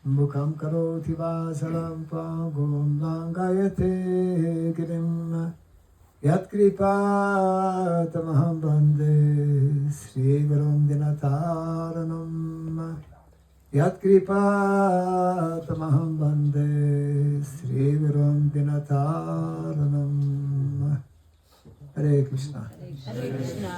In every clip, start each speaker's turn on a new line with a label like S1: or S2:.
S1: Mukham karoti vasalam pagum langayate girim Yat kripa tamaham bande Sri Gurum Dinataranam Yat kripa tamaham bande Sri Gurum Dinataranam Hare Krishna
S2: Hare Krishna.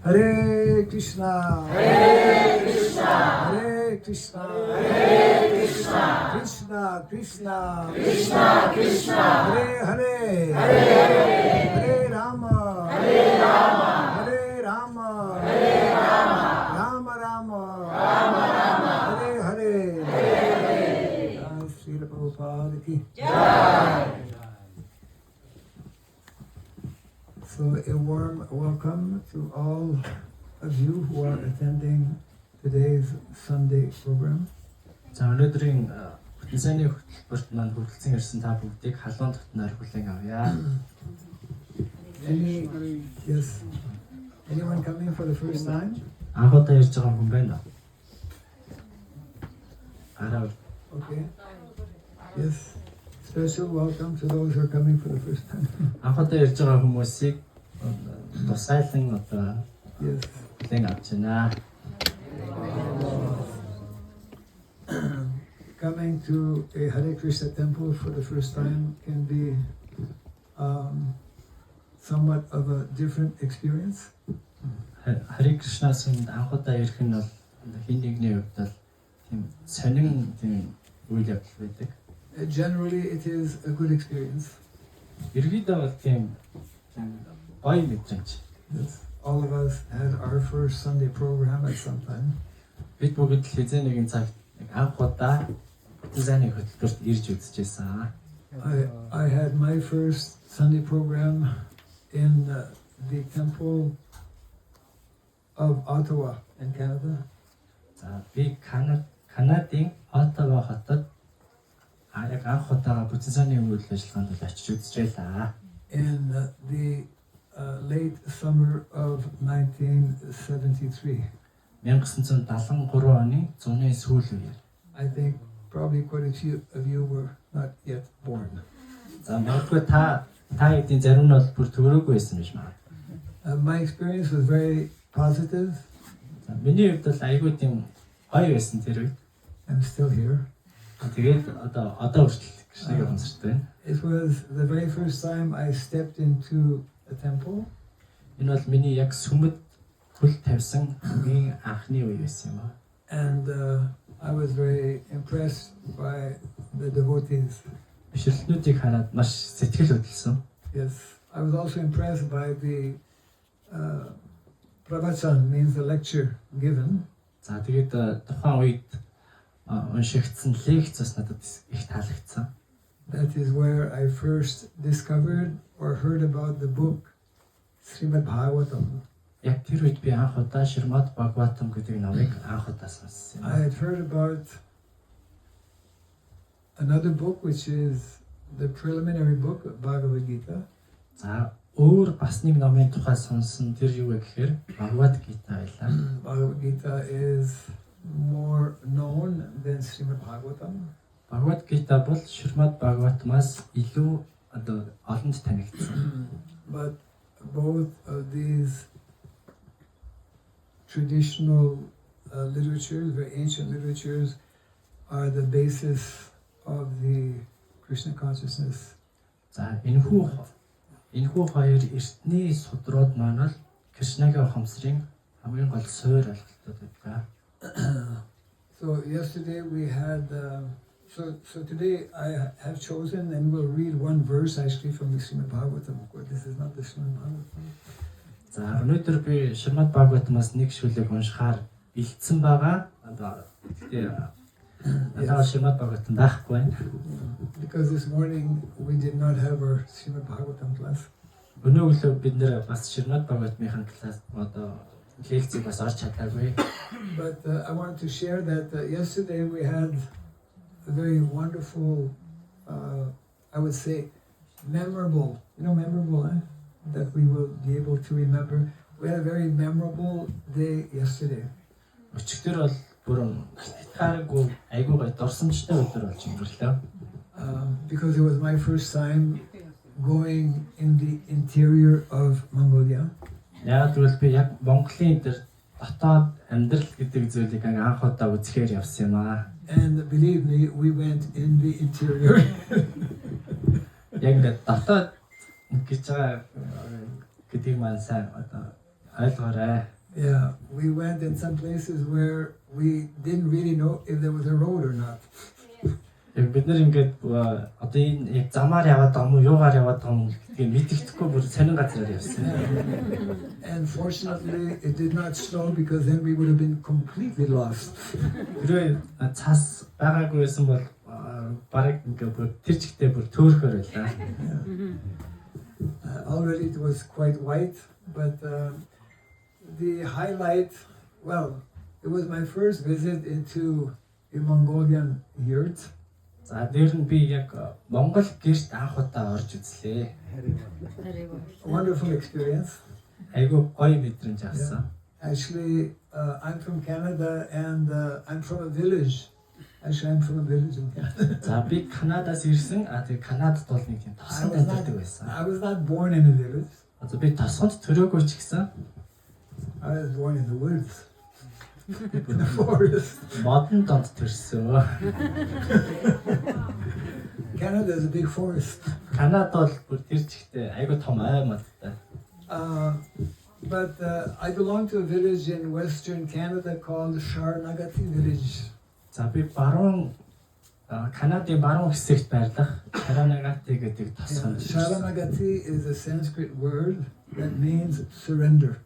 S1: Hare Krishna
S2: Hare Krishna.
S1: Hare Krishna
S2: Hare Krishna.
S1: Krishna Krishna
S2: Krishna Krishna.
S1: Hare Hare
S2: Hare Hare.
S1: Hare Rama
S2: Hare Rama.
S1: Hare Rama
S2: Hare Rama.
S1: Rama Rama
S2: Rama Rama.
S1: Hare Hare
S2: Hare Hare.
S1: Jai Srila Prabhupada ki.
S2: Jai.
S1: So a warm welcome to all of you who are attending today's Sunday program.
S3: За өнөөдрийн бүтэн сайнны хөтөлбөрт маань хүрэлцэн ирсэн та бүгдийг халуун дотноор хүлээн авъя.
S1: Yes. Anyone coming for the first time?
S3: Анх удаа ирж байгаа хүн байна уу? Араа
S1: Okay. Yes. Special welcome to those who are coming for the first time.
S3: анх удаа ирж байгаа хүмүүсийг тусгайлан одоо
S1: Yes.
S3: хүлээн авч байна.
S1: Coming to a Hare Krishna temple for the first time can be somewhat of a different experience.
S3: Хари Кришнасанд анх удаа ирэх нь бол хин нэгний хувьд бол тийм сонин тийм үйл явдал байдаг.
S1: Generally, it is a good experience.
S3: Иргэдээ бол тийм гоё мэдрэмж.
S1: Yes. All of us had our first Sunday program at some time.
S3: Бид бүгд л хэзээ нэгэн цагт анх удаа бүтэн сайнны хөтөлбөрт ирж үзчихсэн.
S1: I had my first Sunday program in the temple of Ottawa in Canada.
S3: За би Канадын Оттава хотод яг анх удаага бүтэн сайнны үйл ажиллагаанд бол очиж үзчихлээ.
S1: In the late summer of 1973.
S3: 1973 оны зуны сүүл үеэр.
S1: I think probably quite a few of you were not yet born.
S3: За магадгүй та эдийн зарим нь бол бүр төрөөгүй байсан биш маа.
S1: My experience was very positive.
S3: За миний хувьд бол айгүй тийм гоё байсан тэр үед.
S1: I'm still here.
S3: Тэгээд одоо хүртэл Кришнагийн концерт байна.
S1: It was the very first time I stepped into a temple.
S3: Энэ бол миний яг сүмэд хөл тавьсан хамгийн анхны үе байсан юм аа.
S1: And I was very impressed by the devotees.
S3: Бишрэлтнүүдийг хараад маш сэтгэл хөдлсөн.
S1: Yes, I was also impressed by the pravachan, means the lecture given.
S3: За тэгээд тухайн үед уншигдсан лекц бас надад их таалагдсан.
S1: That is where I first discovered or heard about the book Srimad Bhagavatam.
S3: Яг тэр үед би анх удаа Шримад Бхагаватам гэдэг номыг анх удаа сонссон.
S1: I had heard about another book which is the preliminary book of Bhagavad Gita.
S3: За өөр бас нэг номын тухай сонссон тэр юу вэ гэхээр Бхагавад Гита байлаа.
S1: Bhagavad Gita is more known than Srimad Bhagavatam.
S3: Бхагавад Гита бол Шримад Бхагаватамаас илүү одоо олонд танигдсан.
S1: But both of these traditional literatures, very ancient literatures, are the basis of the Krishna consciousness.
S3: За энэхүү хоёр эртний судрууд маань л Кришнагийн ухамсарын хамгийн гол суурь ойлголтууд байдаг.
S1: So yesterday we had so today I have chosen and will read one verse actually from the Srimad Bhagavatam. Of course, this is not the Srimad Bhagavatam.
S3: За өнөөдөр би Шримад Бхагаватамаас нэг шүлэг уншихаар бэлдсэн байгаа. Одоо Шримад Бхагаватам байхгүй байна.
S1: Because this morning we did not have our Srimad Bhagavatam class.
S3: Өнөөдөр бид нэр бас Шримад Бхагаватмын класс одоо лекцийг бас орж чадаагүй.
S1: But I wanted to share that yesterday we had a very wonderful, I would say, memorable, memorable, that we will be able to remember. We had a very memorable day yesterday.
S3: Өчигдөр бол бүр хятгааргүй айгүй гоё дурсамжтай өдөр болж өнгөрлөө.
S1: Because it was my first time going in the interior of Mongolia.
S3: Яг тэгвэл би яг Монголын дээр дотоод амьдрал гэдэг зүйлийг анх удаа үзэхээр явсан юм аа.
S1: And believe me, we went in the interior.
S3: Яг ингээд дотоод гэж байгаа гэдгийг маань сайн одоо ойлгоорой.
S1: Yeah, we went in some places where we didn't really know if there was a road or not.
S3: Яг бид нар ингээд одоо энэ яг замаар яваад байгаа юм уу, юугаар яваад байгаа юм гэдгийг мэддэхгүй бүр сонин газараар явсан.
S1: And fortunately, it did not snow because then we would have been completely lost.
S3: Тэрөө цас байгаагүй байсан бол бараг ингээд бүр тэр чигтээ бүр төөрөхөр байлаа.
S1: Already it was quite white, but the highlight, well, it was my first visit into a Mongolian yurt.
S3: За дээр нь би яг Монгол гэрт анх удаа орж үзлээ.
S1: A wonderful experience.
S3: Айгүй гоё мэдрэмж авсан.
S1: Actually, I'm from Canada and I'm from a village. Actually, I'm from a village in Canada.
S3: За би Канадаас ирсэн. Тэгээ Канадад бол нэг тийм тосгонд амьдардаг байсан.
S1: I was not born in a village.
S3: Одоо би тосгонд төрөөгүй ч гэсэн
S1: I was born in the woods, in the forest.
S3: модон донд төрсөн.
S1: Canada is a big forest.
S3: Канада бол бүр тэр чигтээ айгүй том ой модтой.
S1: But I belong to a village in western Canada called Sharanagati village.
S3: За би баруун Канадын баруун хэсэгт байрлах Sharanagati гэдэг тосгонд.
S1: Sharanagati is a Sanskrit word that means surrender.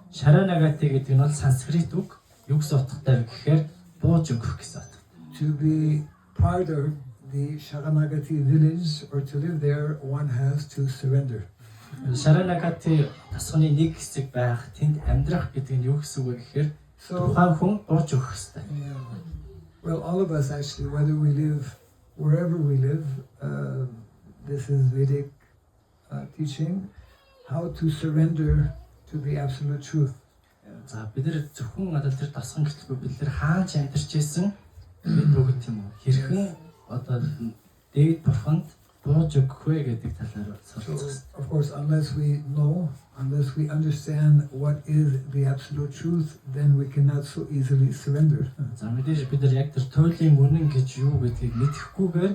S3: Sharanagati гэдэг нь бол санскрит үг. Юу гэсэн утгатай вэ гэхээр бууж өгөх гэсэн утгатай.
S1: To be part of the Sharanagati village or to live there, one has to surrender.
S3: Sharanagati тосгоны нэг хэсэг байх, тэнд амьдрах гэдэг нь юу гэсэн үг вэ гэхээр
S1: So,
S3: тухайн хүн бууж өгөх хэрэгтэй.
S1: well, all of us actually, whether we live wherever we live, this is Vedic teaching, how to surrender to the absolute truth.
S3: За бид нар зөвхөн одоо тэр тосгон гэлтгүй бид нар хаанч амьдарч ийсэн бид бүгд тийм үү. Хэрхэн одоо дээд бурханд бууж өгөх вэ гэдэг талаар суралцах.
S1: So, of course, unless we know, unless we understand what is the absolute truth, then we cannot so easily surrender.
S3: За мэдээж бид нар яг тэр туйлын үнэн гэж юу гэдгийг мэдэхгүйгээр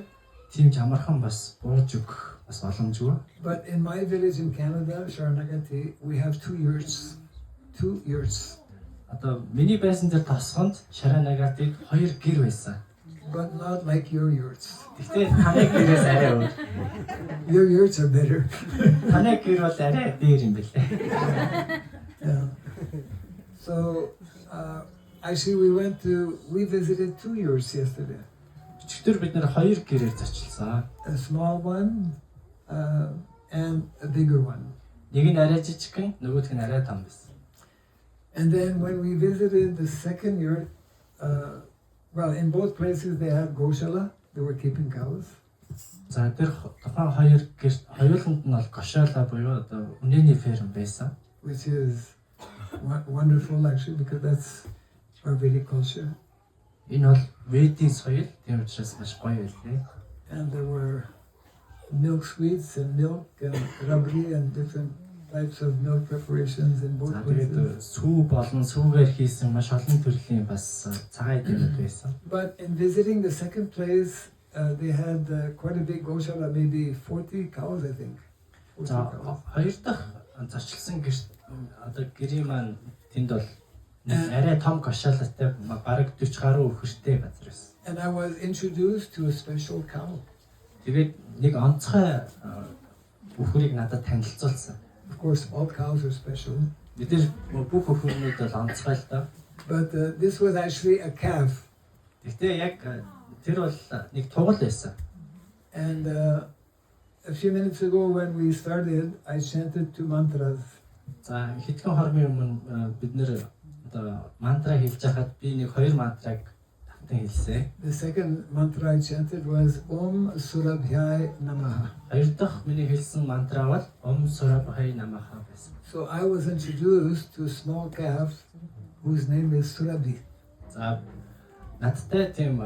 S3: тийм ч амархан бас бууж өгөх бас боломжгүй.
S1: But in my village in Canada, Sharanagati, we have two yurts. Two yurts.
S3: Одоо миний байсан тэр тосгонд Sharanagati-д 2 гэр байсан.
S1: But not like your yurts.
S3: Гэхдээ таны гэрээс арай өөр.
S1: Your yurts are better.
S3: Таны гэр бол арай дээр юм бэлээ.
S1: Yeah. So, actually, we visited two yurts yesterday.
S3: Өчигдөр бид нэр 2 гэрээр зочилсан.
S1: A small one and a bigger one.
S3: Нэг нь арай жижигхэн, нөгөөх нь арай том байсан.
S1: And then when we visited the second yurt, well, in both places they had Goshala. They were keeping cows.
S3: За тэр тухайн 2 гэрт хоёуланд нь бол гошоолаа буюу одоо үнэний ферм байсан.
S1: Which is wonderful actually because that's our Vedic culture.
S3: Энэ бол Ведийн соёл, тийм учраас маш гоё байлээ.
S1: And there were milk sweets and milk and rabri and different types of milk preparations in both
S3: За
S1: places.
S3: тэгээд сүү болон сүүгээр хийсэн маш олон төрлийн бас цагаан идэвхтэй байсан.
S1: But in visiting the second place, they had quite a big goshala, maybe 40 cows, I think. 40
S3: За
S1: cows.
S3: хоёр дахь зочилсан гэрт одоо гэрийн маань тэнд бол нэг арай том гошоолтой бараг 40 гаруй өхөртэй газар байсан.
S1: And I was introduced to a special cow.
S3: Тэгээд нэг онцгой өхөрийг надад танилцуулсан.
S1: Of course, all cows are special.
S3: Бид нар бүх өхөрнүүд бол онцгой л доо.
S1: But this was actually a calf.
S3: Гэхдээ яг тэр бол нэг тугал байсан.
S1: And a few minutes ago when we started, I chanted two mantras.
S3: За хэдхэн хормын өмнө бид нэр одоо мантра хэлж байхад би нэг 2 мантраг хамтан хэлсэ.
S1: The second mantra I chanted was Om Surabhyay Namaha.
S3: Хоёр дахь миний хэлсэн мантра бол Om Surabhai Namaha байсан.
S1: So I was introduced to a small calf whose name is Surabhi.
S3: За надтай тийм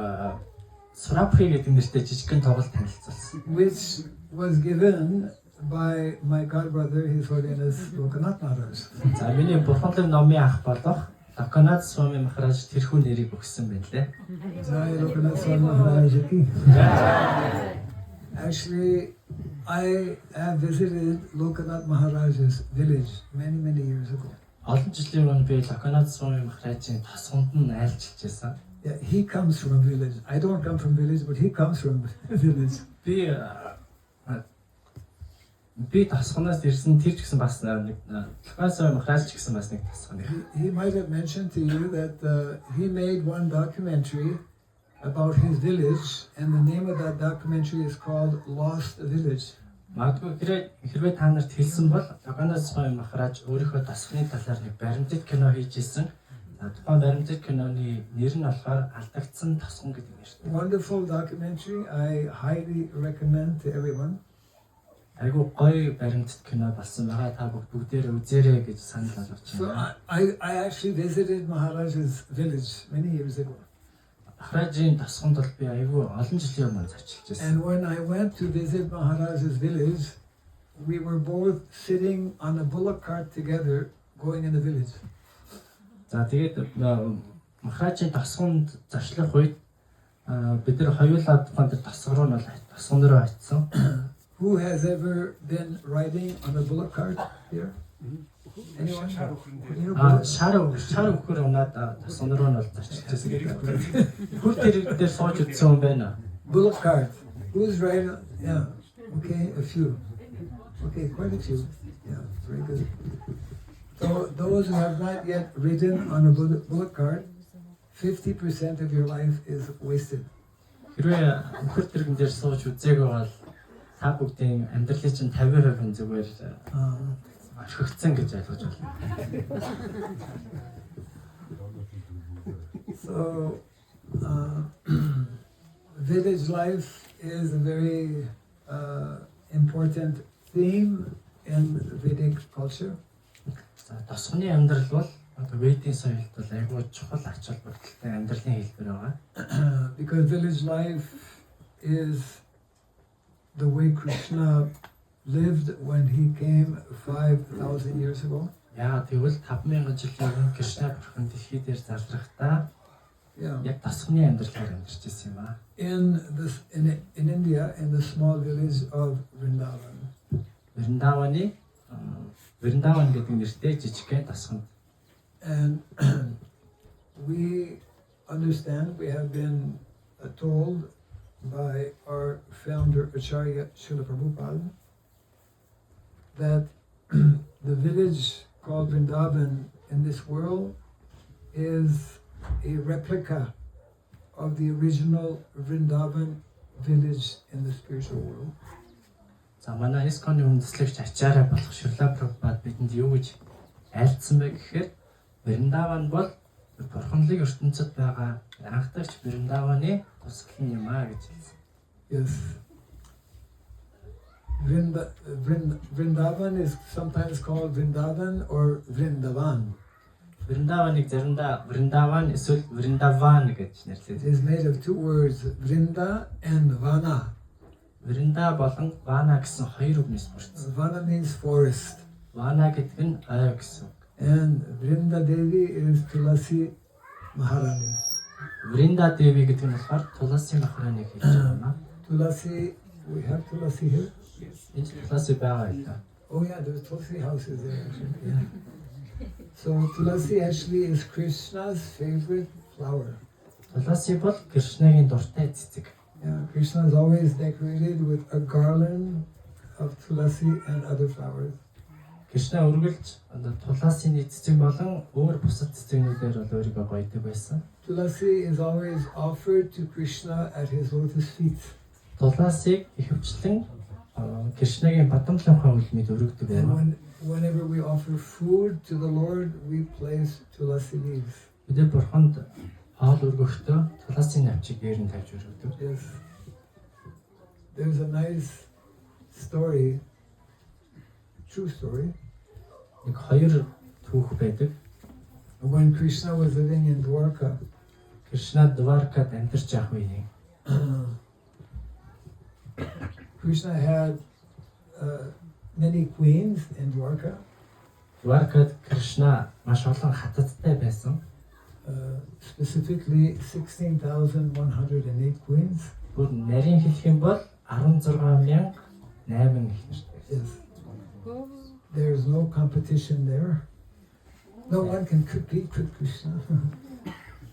S3: Surabhi гэдэг нэртэй жижигхэн тоглолт танилцуулсан.
S1: Which was given by my godbrother, His Holiness Lokanath Maharaj.
S3: За миний бурханлаг номын ах болох Lokanath Swami Maharaj тэрхүү нэрийг өгсөн байна лээ.
S1: Jai Lokanath Swami Maharaj ki. Actually, I have visited Lokanath Maharaj's village many years ago.
S3: Олон жилийн өмнө би Lokanath Swami Maharaj-ийн тосгонд нь айлчилж байсан.
S1: Yeah, he comes from a village. I don't come from village, but he comes from a village.
S3: Би тосгоноос ирсэн тэр ч гэсэн бас нэг Lokanath Swami Maharaj ч гэсэн бас нэг тосгоно.
S1: He might have mentioned to you that he made one documentary about his village, and the name of that documentary is called Lost Village.
S3: Магадгүй хэрвээ та нарт хэлсэн бол Lokanath Swami Maharaj өөрийнхөө тосгоны талаар нэг баримтат кино хийж ирсэн. Тухайн баримтат киноны нэр нь болохоор Алдагдсан тосгон гэдэг нэртэй.
S1: Wonderful documentary. I highly recommend to everyone.
S3: Айгуу гоё баримтат кино болсон байгаа. Та бүгдээрээ үзээрэй гэж санал болгож
S1: So
S3: байна.
S1: I actually visited Maharaj's village many years ago.
S3: Maharaj-ийн тосгонд бол би айгуу олон жилийн өмнө зочилж байсан.
S1: And when I went to visit Maharaj's village, we were both sitting on a bullock cart together going in the village.
S3: За тэгээд Maharaj-ийн тосгонд зочлох үед бид нар хоёулаа тухайн тэр тосгон руу тосгон руу очсон.
S1: Who has ever been riding on a bullock cart here? Anyone?
S3: Шар өгөхөр унаад тосгон руу нь бол зочилж байсан. Хөл дээр сууж үзсэн хүн байна.
S1: Bullock cart. Who's riding? Yeah. Okay, a few. Okay, quite a few. Yeah, very good. So those who have not yet ridden on a bullock cart, 50% of your life is wasted.
S3: Хэрвээ хөл тэрэгэн дээр сууж үзээгүй бол та бүгдийн амьдралын чинь 50% зүгээр орхигдсан гэж ойлгож байна.
S1: So village life is a very important theme in Vedic culture.
S3: За тосгоны амьдрал бол одоо Ведийн соёлд бол айгүй чухал ач холбогдолтой амьдралын хэлбэр байгаа.
S1: Because village life is the way Krishna lived when he came 5,000 years ago.
S3: Яагаад гэвэл 5000 жилийн өмнө Кришна бурхан дэлхий дээр залрахдаа
S1: Yeah.
S3: яг тосгоны амьдралаар амьдарч ирсэн юм аа.
S1: In India, in the small village of Vrindavan.
S3: Вриндаван гэдэг нэртэй жижигхэн тосгонд.
S1: And we understand, we have been told by our founder Acharya Srila Prabhupada that the village called Vrindavan in this world is a replica of the original Vrindavan village in the spiritual world.
S3: За манай Исконы үндэслэгч Ачарья болох Шрила Прабхупад бидэнд юу гэж айлдсан бэ гэхээр Вриндаван бол бурханлаг ертөнцид байгаа анхдагч Вриндаваны тусгал юм аа гэж хэлсэн.
S1: Yes. Vrindavan is sometimes called Vrindavan or Vrindavan.
S3: Вриндаваныг заримдаа Вриндаван эсвэл Вриндаван гэж
S1: It
S3: нэрлэдэг.
S1: is made of two words, Vrinda and Vana.
S3: Вринда болон Вана гэсэн хоёр үгнээс бүрдсэн.
S1: Vana means forest.
S3: Вана гэдэг нь ой гэсэн.
S1: And Vrinda Devi is Tulasi Maharani.
S3: Вринда Деви гэдэг нь болохоор Туласи Махараныг хэлж байна.
S1: Tulasi, we have Tulasi here.
S3: Энд Туласи байгаа юм да.
S1: Oh yeah, there's Tulasi houses there actually. Yeah. So Tulasi actually is Krishna's favorite flower.
S3: Туласи бол Кришнагийн дуртай цэцэг.
S1: Yeah, Krishna is always decorated with a garland of Tulasi and other flowers.
S3: Кришна үргэлж Туласины цэцэг болон өөр бусад цэцэгнүүдээр бол өөрийгөө гоёдаг байсан.
S1: Tulasi is always offered to Krishna at his lotus feet.
S3: Туласыг ихэвчлэн Кришнагийн бадамлынхаа үлмид өргөдөг
S1: And
S3: байна.
S1: whenever we offer food to the Lord, we place Tulasi leaves.
S3: Бид бурханд хоол өргөхдөө тулаасын навчийг дээр нь тавьж өргөдөг.
S1: Yes. There's a nice story, true story,
S3: Нэг хоёр түүх байдаг.
S1: when Krishna was living in Dwarka.
S3: Кришна Дваркад амьдарч явах үеийн
S1: Krishna had many queens in Dwarka.
S3: Дваркад Кришна маш олон хатадтай байсан.
S1: Specifically 16,108 queens.
S3: Бүр нарийн хэлэх юм бол 16,008 их нэртэй.
S1: Yes. There's no competition there. No one can compete with Krishna.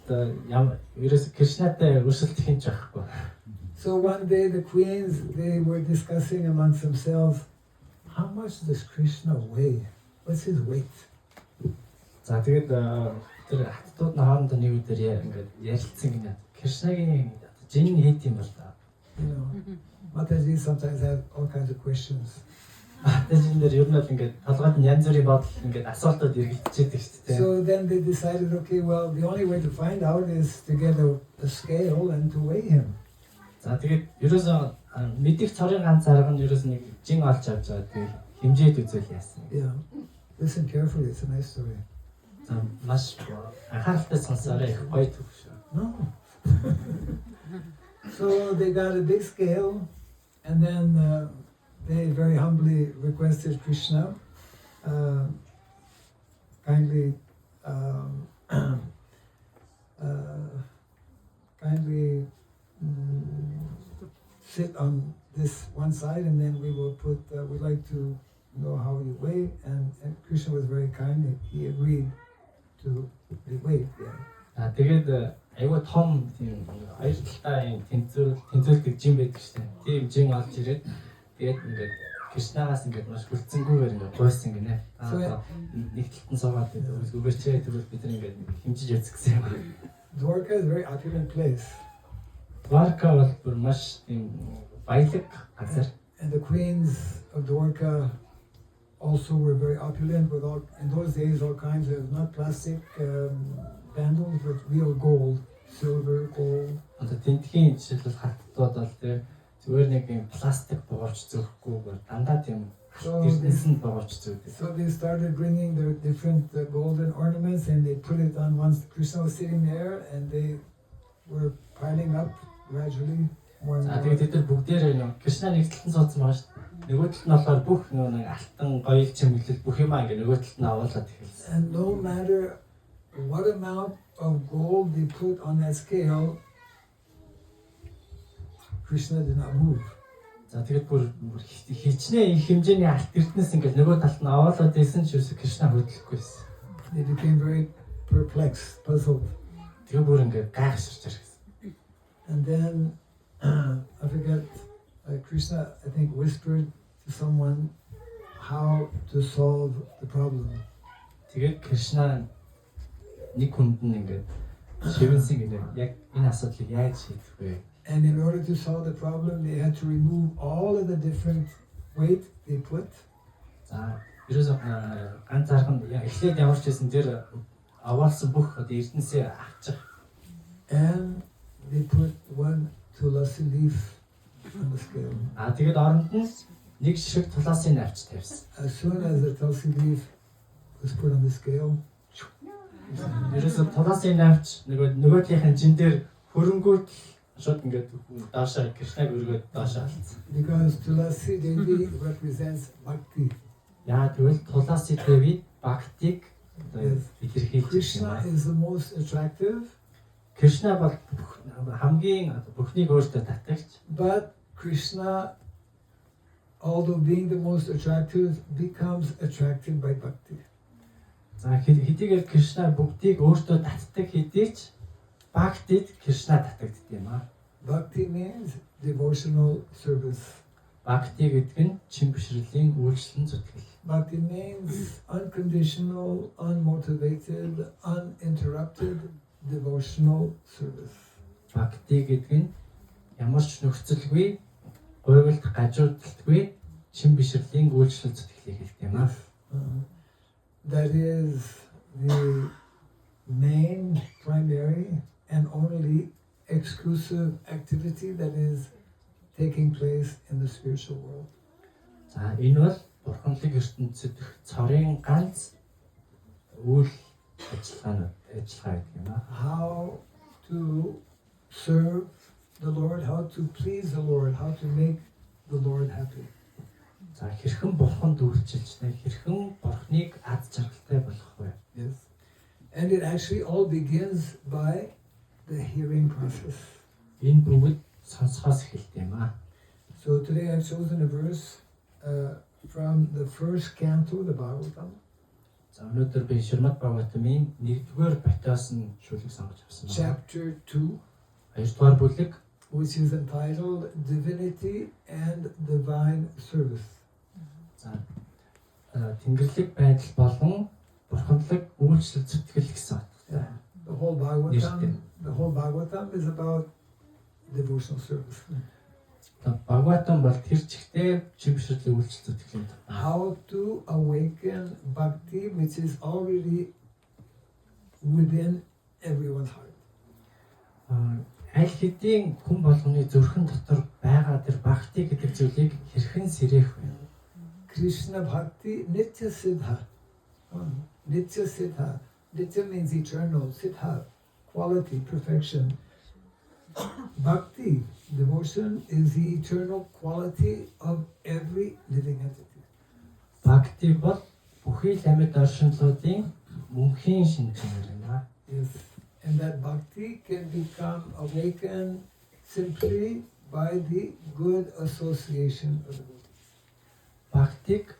S3: Ерөөс Кришнатай өрсөлдөх юм ч байхгүй.
S1: So one day the queens, they were discussing amongst themselves, how much does Krishna weigh? What's his weight?
S3: За тэгээд тэр хаттууд нь хоорондоо нэг өдөр ингээд ярилцсан гинэ. Кришнагийн жин хэд юм бол та.
S1: You know, Mataji sometimes have all kinds of questions.
S3: Тэжинээр ер нь бол ингээд толгойд нь янз бүрийн бодол ингээд асуултууд эргэлдчихэд шүү дээ.
S1: So then they decided, okay, well, the only way to find out is to get a scale and to weigh him.
S3: За тэгээд ерөөсөө мэдих цорын ганц арга нь ерөөс нэг жин олж авч байгаа. Тэгээд хэмжээд үзүүл яасан.
S1: Yeah. Listen carefully, it's a nice story.
S3: За маш анхааралтай сонсоорой, их гоё түүх шүү.
S1: No. So they got a big scale, and then they very humbly requested Krishna, kindly sit on this one side, and then we will put. We'd like to know how you weigh, and Krishna was very kind. He agreed to be weighed. Yeah.
S3: Тэгээд айгүй том тийм хоёр талтай тэнцвэрлдэг жин байдаг шээ. Тийм жин олж ирээд тэгээд ингээд Кришнагаас ингээд маш хүлцэнгүйгээр ингээд гойсон гинэ. Нэг талд нь суугаад зүгээр ч тэгвэл бид нар ингээд хэмжиж явах гэсэн юм.
S1: Dwarka is a very opulent place.
S3: Дварка бол бүр маш тийм баялаг газар.
S1: And the queens of Dwarka also were very opulent with all, in those days, all kinds of, not plastic bangles, but real gold, silver, gold.
S3: Одоо тентхийн жишээлбэл хаттууд бол тэр зүгээр нэг юм пластик боолж зөөхгүй дандаа тийм дэрнээс нь боолж зөөдөг.
S1: So they started bringing their different golden ornaments and they put it on once Krishna was sitting there and they were piling up gradually more and more.
S3: Тэгээд тэд бүгдээр нэг Кришна нэг талд нь суудсан байгаа шүү. Нөгөө талд нь болохоор бүх нэг алтан гоёл чимэглэл бүх юм аа ингээ нөгөө талд нь авуулаад эхэлсэн.
S1: And no matter what amount of gold they put on that scale, Krishna did not move.
S3: За тэгээд бүр хичнээн их хэмжээний алт эрдэнэс ингээ нөгөө талд нь авуулаад байсан ч ерөөсө Кришна хөдлөхгүйсэн.
S1: They became very perplexed, puzzled.
S3: Тэгээ бүр ингээ гайхширч ирсэн.
S1: And then I forget, Krishna, I think, whispered to someone how to solve the problem.
S3: Тэгээд Кришна нэг хүнд нь ингээ шивэнсэн гинэ. Яг энэ асуудлыг яаж шийдэх вэ?
S1: And in order to solve the problem, they had to remove all of the different weight they put.
S3: За, ерөөсөө ганц арга нь эхлээд ямар ч байсан тэр аваалсан бүх эрдэнэсээ авчих.
S1: And they put one tulasi leaf on the scale.
S3: Тэгээд оронд нь нэг шишиг тулаасын навч тавьсан.
S1: As soon as the tulsi leaf was put on the scale,
S3: Ерөөсөө тулаасын навч нөгөөдийнхэн жин дээр хөрөнгөд шууд ингээд даашаа Кришнаг өргөд даашаа алцсан.
S1: because tulasi devi represents bhakti.
S3: Яа тэгвэл тулаasi devi бхактиг илэрхийлж
S1: Krishna
S3: байна.
S1: is the most attractive,
S3: Кришна бол хамгийн бүхнийг өөртөө татагч.
S1: but Krishna, although being the most attractive, becomes attracted by bhakti.
S3: За хэдийгээр Кришна бүгдийг өөртөө татдаг хэдий ч бхактид Кришна татагддаг юм аа.
S1: Bhakti means devotional service.
S3: Бхакти гэдэг нь чин бишрэлийн үйлчлэн зүтгэл.
S1: Bhakti means unconditional, unmotivated, uninterrupted devotional service.
S3: Бхакти гэдэг нь ямар ч нөхцөлгүй, гойволт гажуудалтгүй чин бишрэлийн үйлчлэл зүтгэлийг хэлдэг юм аа.
S1: That is the main, primary, and exclusive activity that is taking place in the spiritual world.
S3: За энэ бол бурханлаг ертөнцид цорын ганц үйл ажиллагаа гэдэг юм аа.
S1: How to serve the Lord, how to please the Lord, how to make the Lord happy.
S3: За хэрхэн бурханд үйлчилж тэ хэрхэн бурхныг ад жаргалтай болгох вэ?
S1: Yes. And it actually all begins by the hearing process.
S3: Энэ бүгд сонсохоос эхэлдэг юм аа.
S1: So today I've chosen a verse from the first canto of the Bhagavatam.
S3: За өнөөдөр би Шримад Бхагаватамын 1-р батаас нь шүлэг сонгож авсан байна.
S1: Chapter 2,
S3: 2-р бүлэг
S1: which is entitled Divinity and Divine Service.
S3: за тэнгэрлэг байдал болон бурханлаг үйлчлэл зүтгэл гэсэн утгатай.
S1: The whole Bhagavatam is about devotional service.
S3: Бхагаватам бол тэр чигтээ чимшрлийн үйлчлэл зүтгэлийн тухай.
S1: How to awaken bhakti, which is already within everyone's heart.
S3: Аль хэдийн хүн болгоны зүрхэн дотор байгаа тэр бхакти гэдэг зүйлийг хэрхэн сэрэх вэ?
S1: Krishna Bhakti Nitya Siddha. Nitya Siddha. Nitya means eternal. Siddha, quality, perfection. Bhakti, devotion, is the eternal quality of every living entity.
S3: Бхакти бол бүхий л амьд оршинлуудын мөнхийн шинжээр юм аа.
S1: Yes. And that bhakti can become awakened simply by the good association of the devotees.
S3: Бхактиг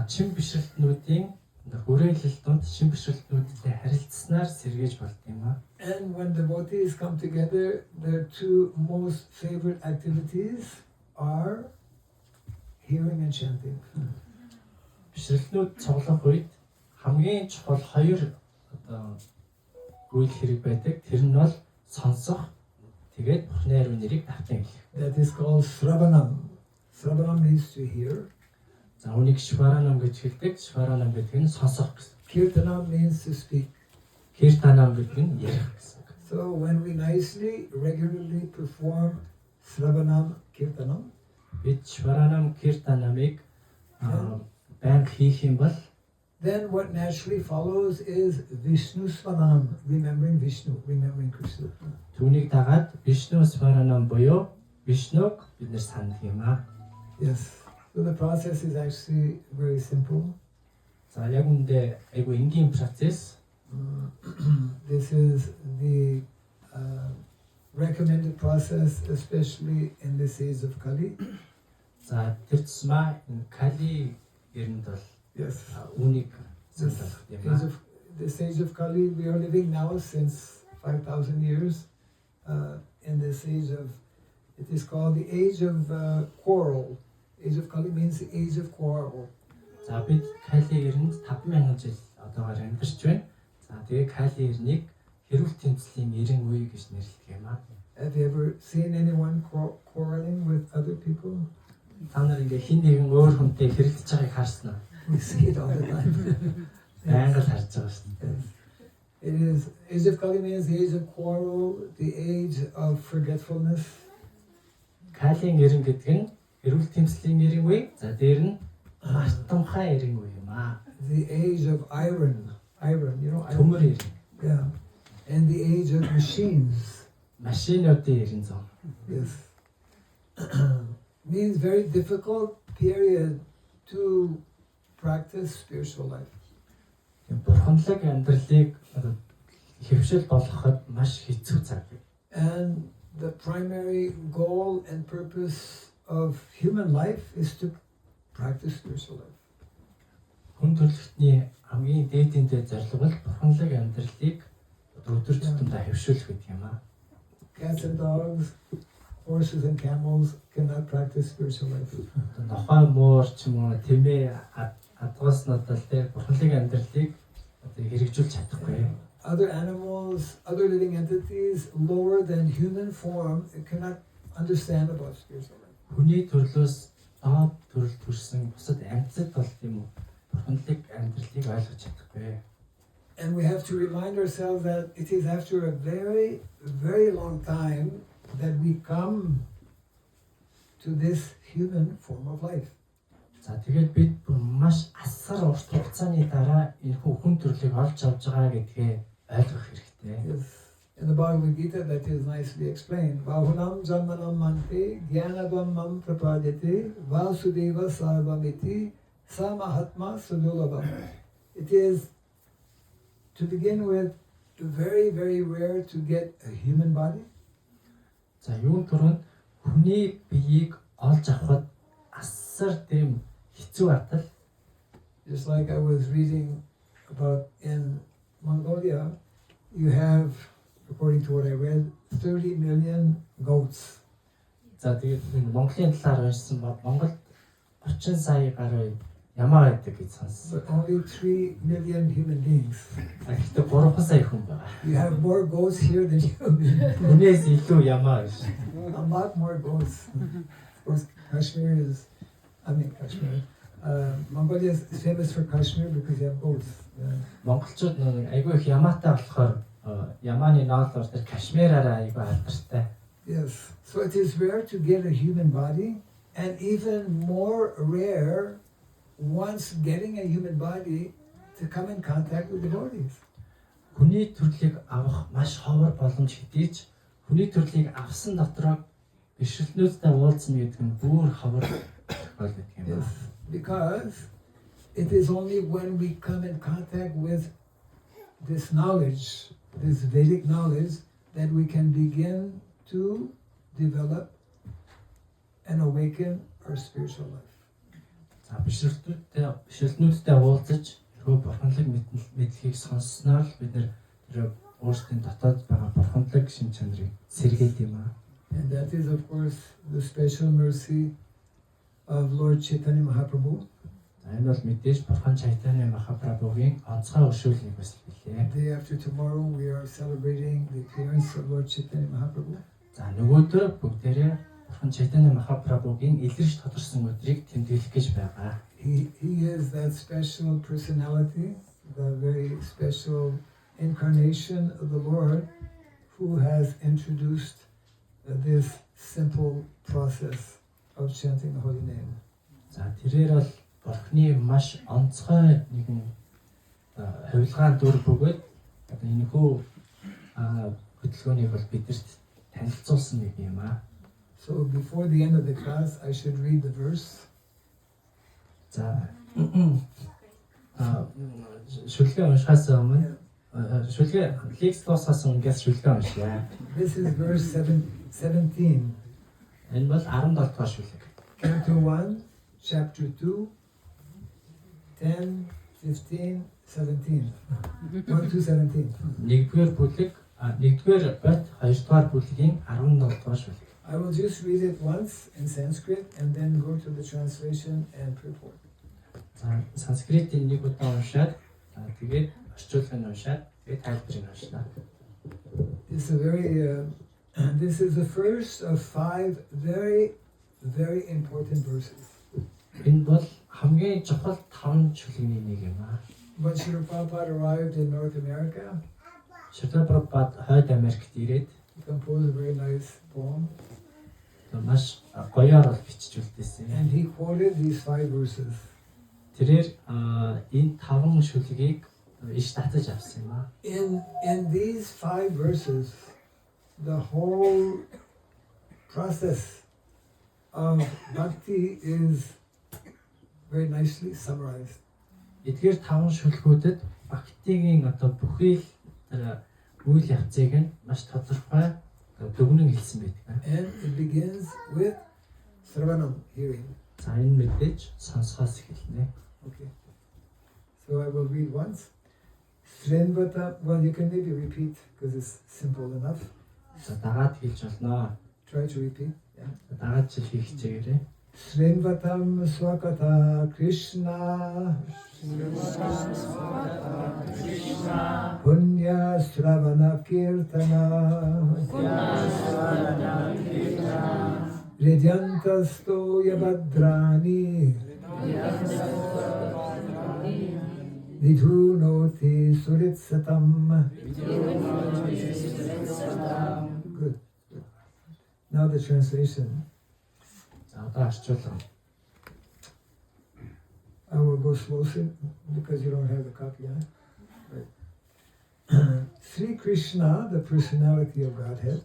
S3: чин бишрэлтнүүдийн хүрээлэл донд чин бишрэлтнүүдтэй харилцснаар сэргээж болд юм аа.
S1: And when devotees come together, their two most favorite activities are hearing and chanting.
S3: Бишрэлтнүүд цуглах үед хамгийн чухал хоёр үйл хэрэг байдаг. Тэр нь бол сонсох, тэгээд Бурхны ариун нэрийг давтан хэлэх.
S1: That is called Sravanam. Sravanam means to hear.
S3: За үүнийг Шваранам гэж хэлдэг. Шваранам гэдэг нь сонсох гэсэн.
S1: Kirtanam means to speak.
S3: Киртанам гэдэг нь ярих гэсэн.
S1: So when we nicely, regularly perform Sravanam Kirtanam,
S3: Бид Шваранам Киртанамыг байнга хийх юм бол
S1: then what naturally follows is Vishnu Svanam, remembering Vishnu, remembering Krishna.
S3: түүнийг дагаад Вишну Сваранам буюу Вишнуг бид нэр сандах юм аа.
S1: Yes. So the process is actually very simple.
S3: За яг үндэ айгүй энгийн процесс.
S1: This is the recommended process, especially in this age of Kali.
S3: За тэр тусмаа энэ Кали эрэнд бол
S1: Yes.
S3: үүнийг зөвлөх юм аа.
S1: This age of Kali, we are living now since 5,000 years in this age of, it is called the age of quarrel. Age of Kali means the age of quarrel.
S3: За бид Кали эрэнд 5,000 жил одоогоор амьдарч байна. За тэгээ Кали эрнийг хэрүүл тэмцлийн эрен үе гэж нэрлэдэг юм аа.
S1: Have you ever seen anyone quarreling with other people?
S3: Та нар ингээ хин нэгэн өөр хүнтэй хэрэлдэж байгааг харсан уу?
S1: We see it all the time.
S3: Байнга л харж байгаа шүү дээ.
S1: It is, age of Kali means the age of quarrel, the age of forgetfulness.
S3: Калин эрен гэдэг нь хэрүүл тэмцлийн эрен үе. За дээр нь мартамхай эрен үе юм аа.
S1: The age of iron, you know, iron.
S3: Төмөр эрен.
S1: Yeah. And the age of machines.
S3: Машинуудын эрен зам.
S1: Yes. Means very difficult period to practice spiritual life.
S3: Бурханлаг амьдралыг хэвшил болгоход маш хэцүү цаг.
S1: And the primary goal and purpose of human life is to practice spiritual life.
S3: Хүн төрөлхтний хамгийн дээдийн зорилго бол бурханлаг амьдралыг өдөр тутамдаа хэвшүүлэх гэдэг юм аа.
S1: Cats and dogs, horses and camels cannot practice spiritual life.
S3: Нохой муур ч юм уу тэмээ адгаснууд л тэр бурханлаг амьдралыг хэрэгжүүлж чадахгүй.
S1: Other animals, other living entities lower than human form cannot understand about spiritual life.
S3: Хүний төрлөөс доод төрөл төрсэн бусад амьтад бол тийм үү бурханлаг амьдралыг ойлгож чадахгүй.
S1: And we have to remind ourselves that it is after a very, very long time that we come to this human form of life.
S3: За тэгээд бид бүр маш асар урт хугацааны дараа энэ хүн төрлийг олж авч байгаа гэдгээ ойлгох хэрэгтэй.
S1: Yes. In the Bhagavad Gita, that is nicely explained. Bahunam Janmanam Mante Gyanabam Prapadete Vasudeva Sarvamiti Samahatma Sudulabam. It is, to begin with, very, very rare to get a human body.
S3: За юун түрүүнд хүний биеийг олж авахд асар дэм хэцүү атал.
S1: Just like I was reading about in Mongolia, you have, according to what I read, 30 million goats.
S3: За тэгээд энэ Монголын талаар уншсан ба Монголд 30 сая гаруй ямаа байдаг гэж сонссон.
S1: But only 3 million human beings.
S3: Гэхдээ 3 сая хүн байгаа.
S1: You have more goats here than humans.
S3: Хүнээс илүү ямаа гэж.
S1: A lot more goats. Of course, Kashmir is, Kashmir. Mongolia is famous for Kashmir because you have goats.
S3: Монголчууд нэг айгүй их ямаатай болохоор ямааны ноолоор тэр Кашмираараа айгүй алдартай.
S1: Yes. So it is rare to get a human body, and even more rare, once getting a human body, to come in contact with devotees.
S3: Хүний төрлийг авах маш ховор боломж хэдий ч хүний төрлийг авсан дотроо бишрэлнүүдтэй уулзна гэдэг нь бүр ховор тохиол гэдэг юм
S1: Yes.
S3: байна.
S1: Because it is only when we come in contact with this knowledge, this Vedic knowledge, that we can begin to develop and awaken our spiritual life.
S3: За бишрэлнүүдтэй уулзаж тэрхүү бурханлаг мэдлэгийг сонссноор л бид нэр тэр өөрсдийн дотоод байгаа бурханлаг шин чанарыг сэргээд юм аа.
S1: And that is, of course, the special mercy of Lord Chaitanya Mahaprabhu.
S3: За энэ бол мэдээж бурхан Чайтanya Махапрабхугийн онцгой өршөөлийг бас билээ.
S1: Day after tomorrow, we are celebrating the appearance of Lord Chaitanya Mahaprabhu.
S3: За нөгөөдөр бүгдээрээ бурхан Чайтanya Махапрабхугийн илэрч тодорсон өдрийг тэмдэглэх гэж байгаа.
S1: He is that special personality, the very special incarnation of the Lord, who has introduced this simple process of chanting the holy name.
S3: За тэрээр бол бурхны маш онцгой нэгэн хувилгаан дүр бөгөөд одоо энэ хүү хөдөлгөөнийг бол бидэрт танилцуулсан нэг юм аа.
S1: So before the end of the class, I should read the verse.
S3: За шүлгээ уншихаас өмнө шүлгээ лекц дуусгаас өмнө шүлгээ уншъя.
S1: This is verse 17.
S3: Энэ бол 17 дугаар шүлэг.
S1: Canto 1, chapter 2, 10, 15, 17. 1 to 17.
S3: Нэгдүгээр бүлэг, нэгдүгээр бот, хоёрдугаар бүлгийн 17 дугаар шүлэг.
S1: I will just read it once in Sanskrit and then go to the translation and purport.
S3: За санскритийн нэг удаа уншаад тэгээд орчуулгыг уншаад тэгээд тайлбарыг уншнаа.
S1: This is the first of 5 very, very important verses.
S3: Энэ бол хамгийн чухал 5 шүлгийн нэг юм аа.
S1: When Srila Prabhupada arrived in North America,
S3: Шрила Прабхупад Хойд Америкт ирээд
S1: he composed a very nice poem,
S3: маш гоёор бол бичиж үлдээсэн.
S1: and he quoted these 5 verses.
S3: Тэрээр энэ 5 шүлгийг иш татаж авсан юм аа.
S1: In these 5 verses, the whole process of bhakti is very nicely summarized.
S3: Эдгээр 5 шүлгүүдэд бхактигийн одоо бүхий л тэр үйл явцыг нь маш тодорхой дүгнэн хэлсэн байдаг.
S1: And it begins with Sravanam, hearing.
S3: За энэ мэдээж сонсохоос эхэлнэ.
S1: Okay. So I will read once. Srinvata, well, you can maybe repeat because it's simple enough.
S3: За дагаад хэлж болно.
S1: Try to repeat. Yeah.
S3: Дагаад жил хийх чигээрээ.
S1: Srinvatam Swakata Krishna Punya Sravana Kirtana Ridyantasto Yabadrani Vidhunoti suritsatam. Good. Now the translation.
S3: За одоо орчуулга.
S1: I will go slowly because you don't have the copy, huh? Right. Sri Krishna, the personality of Godhead,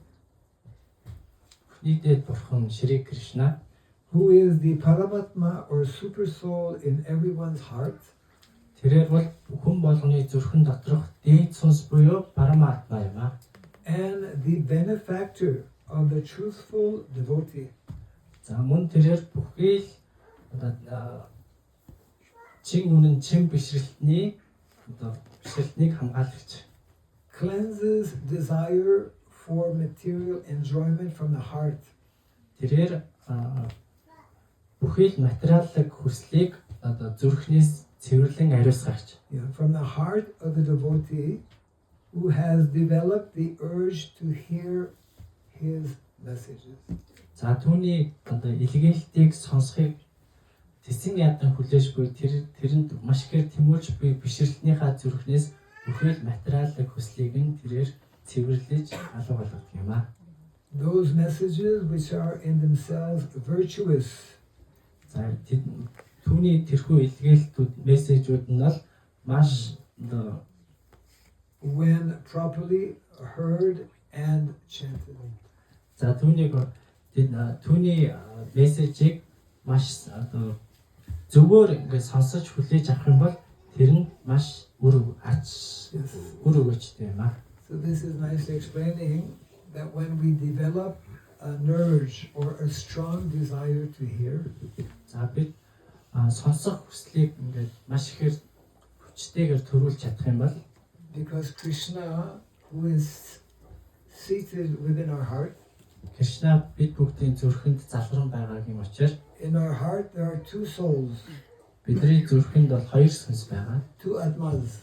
S3: Нийтэд бурхан Шри Кришна,
S1: who is the Paramatma or super soul in everyone's heart,
S3: тэрээр бол хүн болгоны зүрхэн доторх дээд сүнс буюу Параматма юм аа.
S1: and the benefactor of the truthful devotee,
S3: За мөн тэрээр бүхий л одоо чин үнэн чин бишрэлтний одоо бишрэлтнийг хамгаалагч.
S1: cleanses desire for material enjoyment from the heart,
S3: Тэрээр бүхий л материаллык хүслийг одоо зүрхнээс цэвэрлэн ариусгаач.
S1: from the heart of the devotee who has developed the urge to hear his messages.
S3: За түүний одоо илгээлтийг сонсохыг тэсэн ядан хүлээж буй тэрэнд маш ихээр тэмүүлж буй бишрэлтнийхаа зүрхнээс бүхий л материаллык хүслийг нь тэрээр цэвэрлэж алга болгодог юм аа.
S1: Those messages which are in themselves virtuous,
S3: За түүний тэрхүү илгээлтүүд мессежүүд нь бол маш одоо
S1: when properly heard and chanted.
S3: за түүний мессежийг маш одоо зөвөр ингээд сонсож хүлээж авах юм бол тэр нь маш үр өгөөжтэй юм аа.
S1: So this is nicely explaining that when we develop an urge or a strong desire to hear,
S3: За бид сонсох хүслийг ингээд маш ихээр хүчтэйгээр төрүүлж чадах юм бол
S1: because Krishna, who is seated within our heart,
S3: Кришна бид бүгдийн зүрхэнд залран байгаагийн учраас
S1: in our heart there are two souls,
S3: бидний зүрхэнд бол хоёр сүнс байгаа.
S1: two atmas.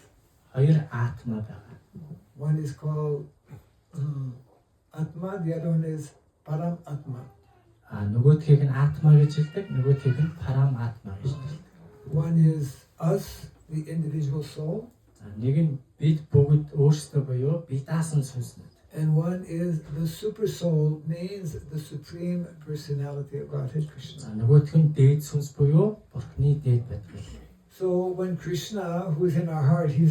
S3: Хоёр атма байгаа.
S1: One is called Atma, the other one is Param Atma.
S3: Нөгөөдхийг нь атма гэж хэлдэг, нөгөөдхийг нь парам атма гэж хэлдэг.
S1: One is us, the individual soul,
S3: За нэг нь бид бүгд өөрсдөө буюу бид даасан сүнснүүд.
S1: and one is the super soul, means the supreme personality of Godhead Krishna.
S3: За нөгөөх нь дээд сүнс буюу Бурхны дээд байдал.
S1: So when Krishna, who is in our heart, he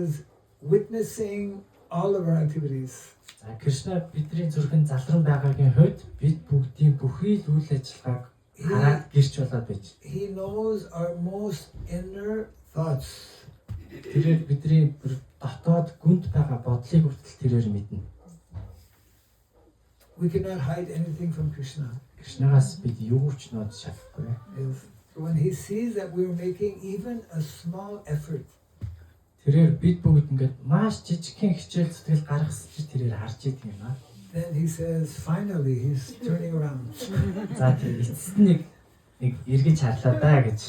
S1: is witnessing all of our activities.
S3: За Кришна бидний зүрхэнд залран байгаагийн хувьд бид бүгдийн бүхий л үйл ажиллагааг хараад гэрч болоод байж.
S1: He knows our most inner thoughts.
S3: Тэрээр бидний дотоод гүнд байгаа бодлыг хүртэл тэрээр мэднэ.
S1: We cannot hide anything from Krishna.
S3: Кришнагаас бид юу ч нод шалахгүй.
S1: Yes. So when he sees that we're making even a small effort,
S3: Тэрээр бид бүгд ингээд маш жижигхэн хичээл зүтгэл гаргасч тэрээр харж идэг юм аа.
S1: then he says, finally, he's turning around.
S3: За тэр эцэст нэг эргэж харлаа да гэж.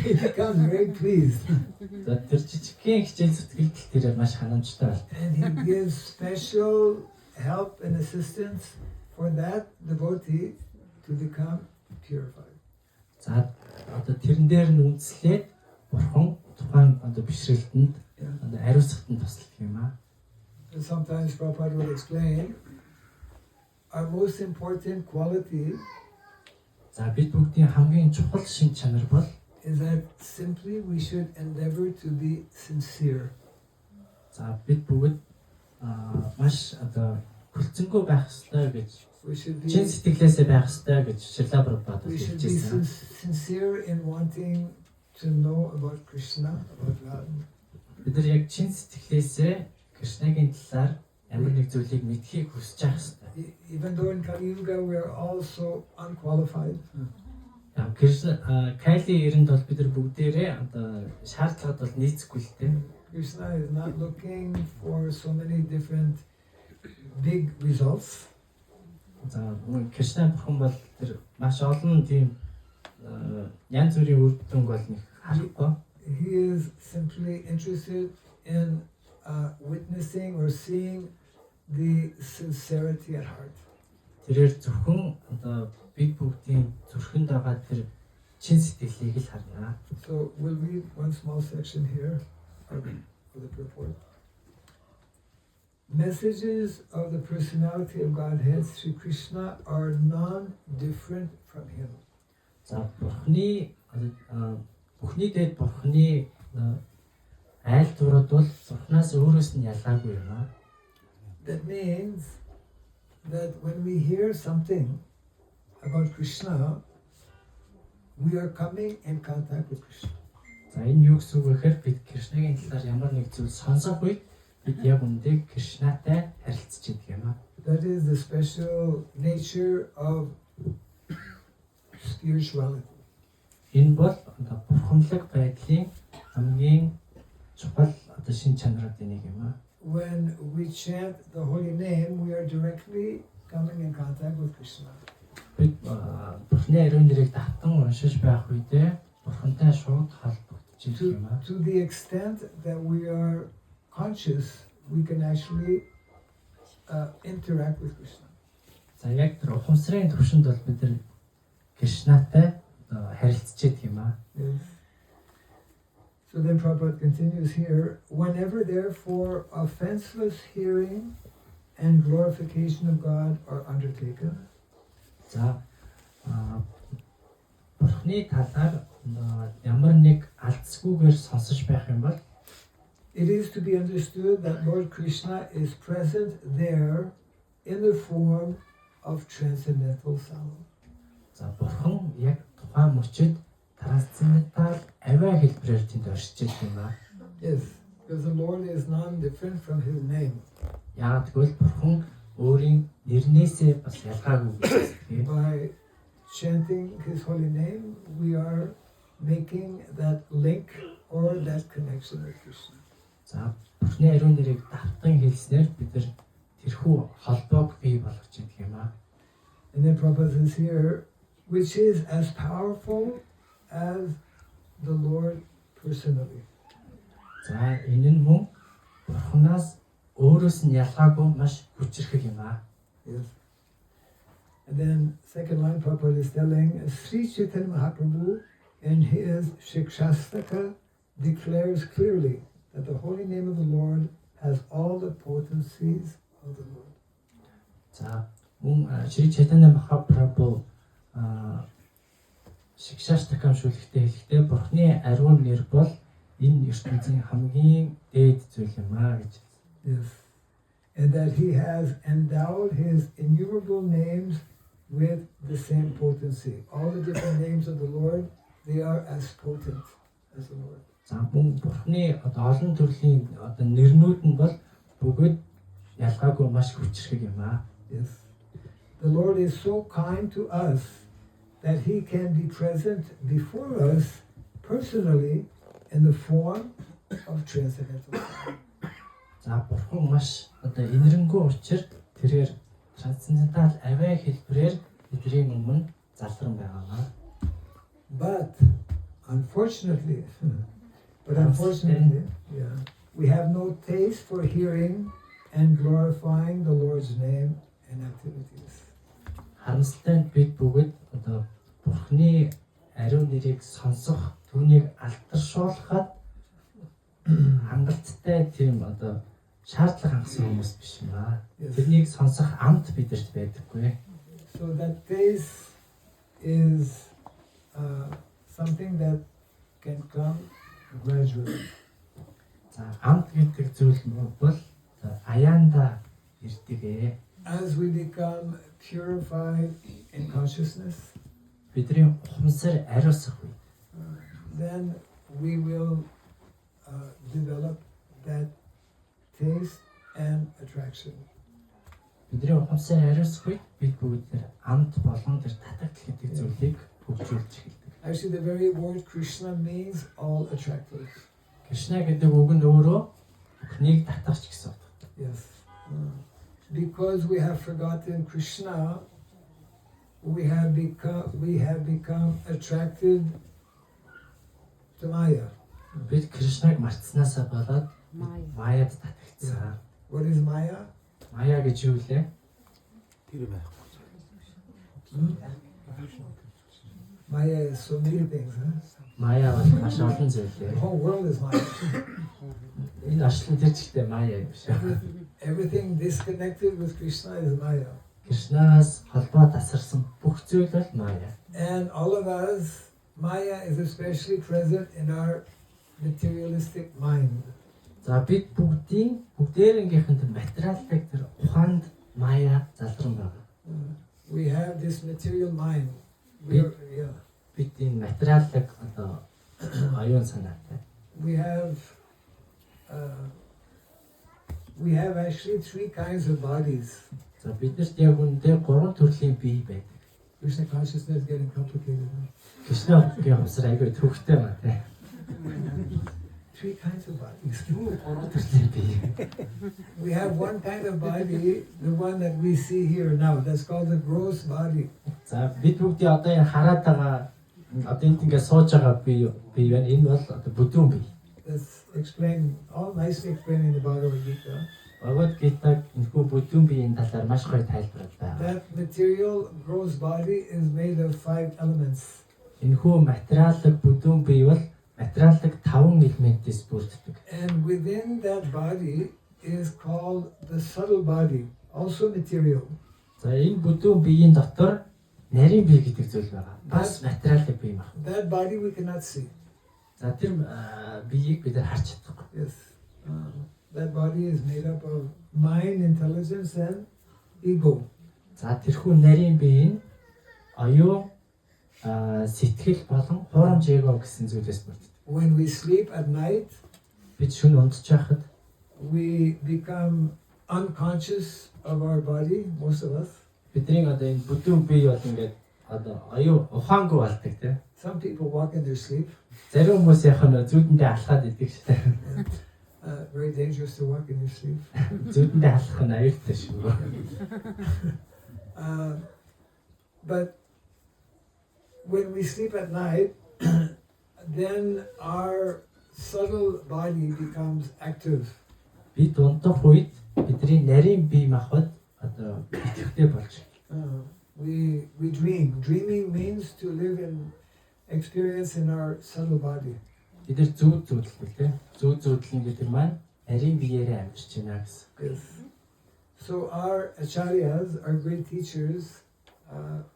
S1: He becomes very pleased.
S3: За тэр жижигхэн хичээл зүтгэлд тэрээр маш ханамжтай байна.
S1: And he gives special help and assistance for that devotee to become purified.
S3: За одоо тэрэн дээр нь үндэслээд бурхан тухайн одоо бишрэлтэнд одоо ариусгахад нь тусалдаг юм аа.
S1: And sometimes Prabhupada will explain our most important quality
S3: За бид бүгдийн хамгийн чухал шин чанар бол
S1: is that simply we should endeavor to be sincere.
S3: за бид бүгд маш одоо хүлцэнгүй байх ёстой гэж
S1: We should be
S3: чин сэтгэлээсээ байх ёстой гэж Шрила Прабхупад хэлж байсан.
S1: sincere in wanting to know about Krishna, about God.
S3: Бид нар яг чин сэтгэлээсээ Кришнагийн талаар ямар нэг зүйлийг мэдхийг хүсэж байх ёстой.
S1: Even though in Kali Yuga we are also unqualified,
S3: Кришна Кали эрэнд бол бид нар бүгдээрээ одоо шаардлагад бол нийцэхгүй л дээ.
S1: Krishna is not looking for so many different big results.
S3: За Кришна бурхан бол тэр маш олон тийм янз бүрийн үр дүнг бол нэг харахгүй.
S1: He is simply interested in witnessing or seeing the sincerity at heart.
S3: Тэрээр зөвхөн одоо бид бүгдийн зүрхэнд байгаа тэр чин сэтгэлийг л харна.
S1: So we'll read one small section here of the purport. Messages of the personality of Godhead Sri Krishna are non-different from him.
S3: За Бурхны бүхний дээд Бурхны айлтгуурууд бол Бурхнаас өөрөөс нь ялгаагүй юм аа.
S1: That means that when we hear something about Krishna, we are coming in contact with Krishna.
S3: За энэ юу гэсэн үг вэ гэхээр бид Кришнагийн талаар ямар нэг зүйл сонсох үед бид яг үндэ Кришнатай харилцаж байдаг юм аа.
S1: That is the special nature of spirituality.
S3: Энэ бол бурханлаг байдлын хамгийн чухал шин чанаруудын нэг юм аа.
S1: When we chant the holy name, we are directly coming in contact with Krishna.
S3: Бид Бурхны ариун нэрийг давтан уншиж байх үедээ Бурхантай шууд холбогдож ирэх юм аа.
S1: To the extent that we are conscious, we can actually interact with Krishna.
S3: За яг тэр ухамсарын төвшөнд бол бид нар Кришнатай харилцаж байдаг юм аа.
S1: Yes. So then Prabhupada continues here, whenever therefore offenseless hearing and glorification of God are undertaken,
S3: За Бурхны талаар ямар нэг алдсгүйгээр сонсож байх юм бол
S1: it is to be understood that Lord Krishna is present there in the form of transcendental sound.
S3: за Бурхан яг тухайн мөчид трансцендентал авиа хэлбэрээр тэнд оршиж байгаа юм аа.
S1: Yes, because the Lord is non-different from his name.
S3: Яг тэгвэл Бурхан өөрийн нэрнээсээ бас ялгаагүй гэж.
S1: By chanting his holy name, we are making that link or that connection with Krishna.
S3: За Бурхны ариун нэрийг давтан хэлснээр бид нар тэрхүү холбоог бий болгож байгаа юм аа.
S1: And then Prabhupada says here, which is as powerful as the Lord personally.
S3: За энэ нь мөн Бурханаас өөрөөс нь ялгаагүй маш хүчрхэг юм аа.
S1: Yes. And then second line Prabhupada is telling, Sri Chaitanya Mahaprabhu in his Shikshastaka declares clearly that the holy name of the Lord has all the potencies of the Lord.
S3: За мөн Шри Чайтанья Махапрабху Шикшаштакам шүлэгтээ хэлэхдээ Бурхны ариун нэр бол энэ ертөнцийн хамгийн дээд зүйл юм аа гэж.
S1: Yes. And that he has endowed his innumerable names with the same potency. All the different names of the Lord, they are as potent as the Lord.
S3: За мөн Бурхны олон төрлийн нэрнүүд нь бол бүгд ялгаагүй маш хүчрхэг юм аа.
S1: Yes. The Lord is so kind to us that he can be present before us personally in the form of transcendental sound.
S3: За Бурхан маш инэрэнгуй учир тэрээр трансцендентал авиа хэлбэрээр бидний өмнө залран байгаа.
S1: But unfortunately, yeah, we have no taste for hearing and glorifying the Lord's name and activities.
S3: Харамсалтай нь бид бүгд Бурхны ариун нэрийг сонсох, түүнийг алдаршуулахад хангалттай тийм шаардлага хангасан хүмүүс биш юм аа. Тэрнийг сонсох амт бидэрт байдаггүй.
S1: So that taste is something that can come gradually.
S3: За амт гэдэг зүйл бол аяанда ирдэг.
S1: As we become purified in consciousness,
S3: Бидний ухамсар ариусах үед
S1: then we will develop that taste and attraction.
S3: бидний ухамсар ариусах үед бид бүгд амт болон тэр татагдал гэдэг зүйлийг хөгжүүлж эхэлдэг.
S1: Actually, the very word Krishna means all attractive.
S3: Кришна гэдэг үг нь өөрөө бүхнийг татгахч гэсэн үг.
S1: Yes. Because we have forgotten Krishna, we have become attracted to Maya.
S3: Бид Кришнаг мартснаасаа болоод Маяд татагдсан.
S1: What is Maya?
S3: Мая гэж юу вэ?
S1: Maya is so many things. Huh?
S3: Мая бол маш олон зүйл.
S1: The whole world is Maya.
S3: Энэ орчлон тэр чигтээ Мая юм шиг.
S1: Everything disconnected with Krishna is Maya.
S3: Кришнаас холбоо тасарсан бүх зүйл бол Мая.
S1: And all of us, Maya is especially present in our materialistic mind.
S3: За бид бүгдээрнгийнхэнд материалтай тэр ухаанд Мая залран байгаа.
S1: We have this material mind. We're, yeah.
S3: Бид энэ материалтай одоо аюун санаатай.
S1: We have actually three kinds of bodies.
S3: За биднэрт яг үндэ 3 төрлийн бие байдаг.
S1: Krishna consciousness is getting complicated.
S3: Кришнагийн хувьсар аягүй төвхтэй ба тий.
S1: Three kinds of bodies.
S3: 3 төрлийн бие.
S1: We have one kind of body, the one that we see here now. That's called the gross body.
S3: За бид бүгдийн одоо энэ хараад байгаа одоо энд ингээд сууж байгаа бие байна. Энэ бол одоо бүдүүн бие.
S1: That's explained, all nicely explained in the Bhagavad Gita.
S3: Бхагавад Гитаг энэхүү бүдүүн биеийн талаар маш гоё тайлбарлаж байгаа.
S1: That material gross body is made of 5 elements.
S3: Энэхүү материалыг бүдүүн бие бол материалыг 5 элементээс бүрддэг.
S1: And within that body is called the subtle body, also material.
S3: За энэ бүдүүн биеийн дотор нарийн бие гэдэг зүйл байгаа. Бас материалын бие юм байна.
S1: That body we cannot see.
S3: За тэр биеийг бид нар харж чадахгүй.
S1: Yes. That body is made up of mind, intelligence, and ego.
S3: За тэрхүү нарийн бие нь оюун сэтгэл болон хурамч эго гэсэн зүйлээс бүрддэг.
S1: When we sleep at night,
S3: Бид шөнө унтж байхад
S1: we become unconscious of our body, most of us.
S3: бидний одоо энэ бүдүүн бие бол ингээд одоо оюун ухаангүй болдог тийм.
S1: Some people walk in their sleep.
S3: Зарим хүмүүс яг нь зүүдэндээ алхаад идэг шүү дээ.
S1: Very dangerous to walk in your sleep.
S3: Зүүдэндээ алхах нь аюултай шүү.
S1: But when we sleep at night, then our subtle body becomes active.
S3: Бид унтах үед бидний нарийн бие махбод одоо идэвхтэй болж.
S1: We dream. Dreaming means to live in experience in our subtle body.
S3: Бид нар зүүдэлдэг тийм. Зүүдлэн гэдэг маань нарийн биеэрээ амьдарч байна гэсэн.
S1: Yes. So our acharyas, our great teachers,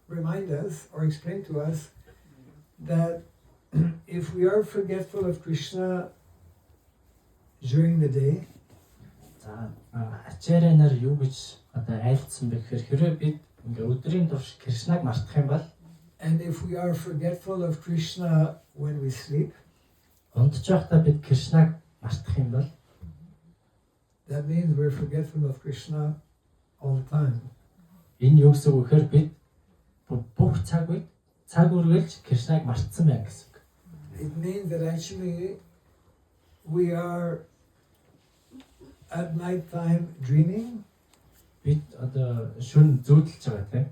S1: remind us or explain to us that if we are forgetful of Krishna during the day,
S3: За ачаараа нар юу гэж одоо айлдсан бэ гэхээр хэрвээ бид ингээ өдрийн турш Кришнаг мартах юм бол
S1: and if we are forgetful of Krishna when we sleep,
S3: унтж байхдаа бид Кришнаг мартах юм бол
S1: that means we're forgetful of Krishna all the time.
S3: энэ юу гэсэн үг гэхээр бид бүх цаг үед цаг үргэлж Кришнаг мартсан байна гэсэн үг.
S1: It means that actually we are at night time dreaming
S3: Бид одоо шөнө зүүдэлж байгаа тийм.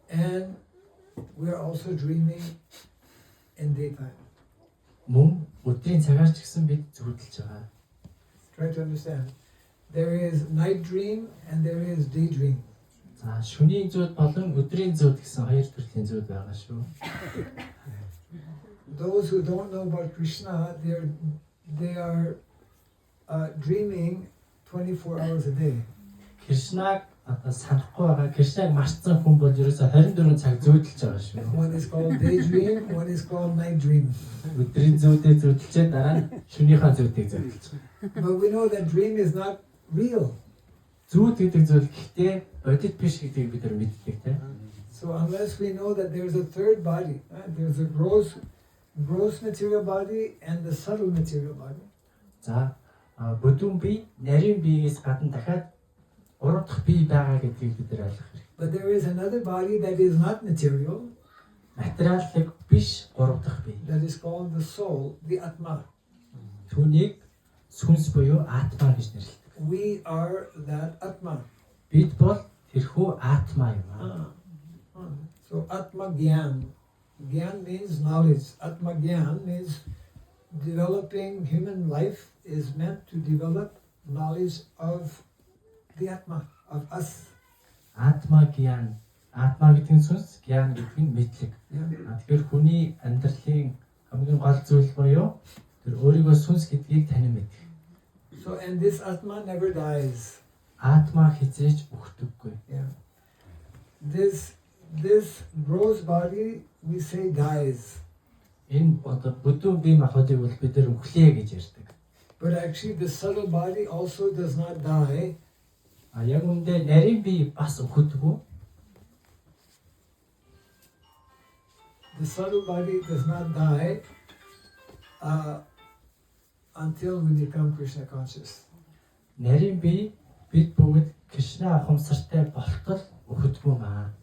S1: and we're also dreaming in daytime.
S3: Мөн өдрийн цагаар ч гэсэн бид зүүдэлж байгаа.
S1: Try to understand. There is night dream and there is daydream.
S3: За шөнийн зүүд болон өдрийн зүүд гэсэн хоёр төрлийн зүүд байгаа шүү.
S1: Those who don't know about Krishna, they are dreaming 24 hours a day.
S3: Кришнаг одоо санахгүй байгаа. Кришнаг мартсан хүн бол ерөөсө 24 цаг зүүдэлж байгаа шүү.
S1: One is called daydream, one is called night dream.
S3: Өдрийн зүүдээ зүүдэлчээ дараа нь шөнийхөө зүүдийг зүүдэлж байгаа.
S1: But we know that dream is not real.
S3: Зүүд гэдэг зүйл гэхдээ бодит биш гэдгийг бид нар мэддэг тийм.
S1: So unless we know that there's a third body, there's a gross material body and the subtle material body.
S3: За бүдүүн бие, нарийн биеээс гадна дахиад 3 дахь бие байгаа гэдгийг бид нар ойлгох хэрэгтэй.
S1: But there is another body that is not material,
S3: Материаллык биш 3 дахь бие.
S1: that is called the soul, the Atma.
S3: Түүнийг сүнс буюу атма гэж нэрлэдэг.
S1: We are that Atma.
S3: Бид бол тэрхүү атма юм.
S1: So Atma Gyan. Gyan means knowledge. Atma Gyan means developing human life is meant to develop knowledge of the Atma, of us.
S3: Атма гян. Атма гэдэг нь сүнс, гьян гэдэг нь мэдлэг.
S1: Yeah.
S3: Тэгэхээр хүний амьдралын хамгийн гол зүйл буюу тэр өөрийгөө сүнс гэдгийг танин мэдэх.
S1: So, and this Atma never dies.
S3: Атма хизээж өгдөггүй.
S1: Yeah. This gross body, we say dies.
S3: Энэ одоо бүдүүн бие махбодыг бол бид нар өглөө гэж ярьдаг.
S1: But actually, the subtle body also does not die.
S3: А яг үндэ нарийн бие бас өгдөггүй.
S1: The subtle body does not die until we become Krishna conscious.
S3: Нарийн бие бид бүгд Кришна ахамсартай болтол өгдөггүй маа.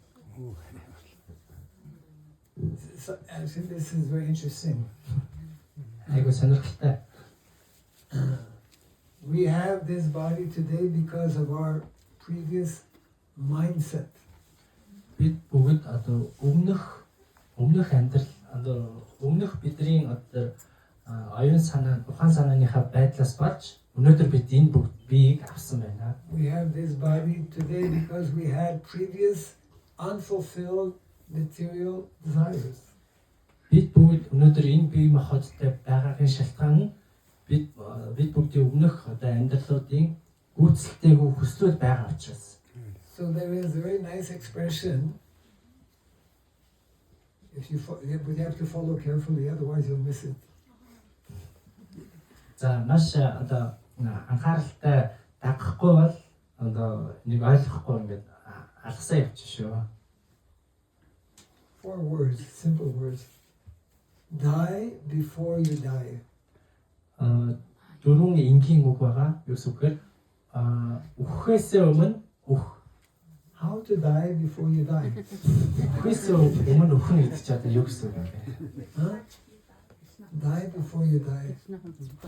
S1: So, actually, this is very interesting.
S3: Айгуу сонирхолтой.
S1: We have this body today because of our previous mindset.
S3: Бид бүгд одоо өмнөх амьдрал одоо өмнөх бидний одоо оюун санаа, ухаан санааныхаа байдлаас болж өнөөдөр бид энэ бүгд биеийг авсан байна.
S1: We have this body today because we had previous unfulfilled material desires.
S3: Бид бүгд өнөөдөр энэ бие махбодтой байгаагийн шалтгаан нь бид бүгдийн өмнөх одоо амьдралуудын гүйцэлтэйгүй хүслүүд байгаа учраас.
S1: So there is a very nice expression. But you have to follow carefully, otherwise you'll miss it.
S3: За маш одоо анхааралтай дагахгүй бол одоо нэг ойлгохгүй ингээд алгасаа явчих шүү.
S1: 4 words, simple words. Die before you die.
S3: Дөрвөн энгийн үг байгаа. Юу гэхээр үхэхээс өмнө үх.
S1: How to die before you die?
S3: Үхэхээс өмнө үхнэ гэдэг чинь одоо юу гэсэн үг юм бэ?
S1: Huh? Die before you die.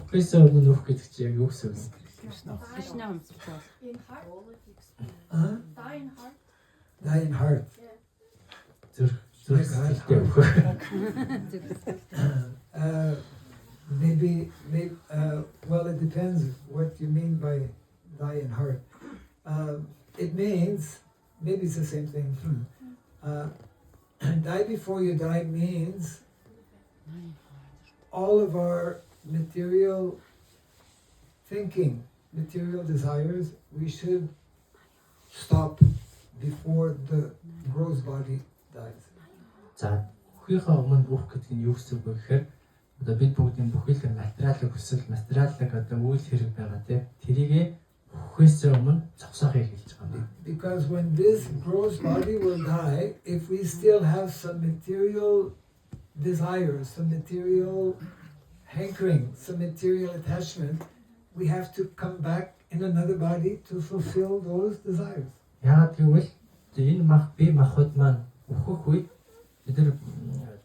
S3: Үхэхээс өмнө үх гэдэг чинь яг юу гэсэн үг юм?
S2: In heart.
S1: Huh?
S2: Die in heart.
S1: Die in heart.
S3: Зүрх сэтгэлтэй үх.
S1: Maybe, well, it depends what you mean by die in heart. It means, maybe it's the same thing. Die before you die means all of our material thinking, material desires, we should stop before the gross body dies.
S3: За үхийнхээ өмнө үх гэдэг нь юу гэсэн үг вэ гэхээр одоо бид бүгдийн бүхэл материалын хүсэл, материалын одоо үйл хэрэг байгаа тийм. Тэрийгэ үхээс өмнө зогсоохыг хэлж байгаа.
S1: Because when this gross body will die, if we still have some material desires, some material hankering, some material attachment, we have to come back in another body to fulfill those desires.
S3: Яагаад гэвэл энэ бие махбод маань үхэх үед бид нар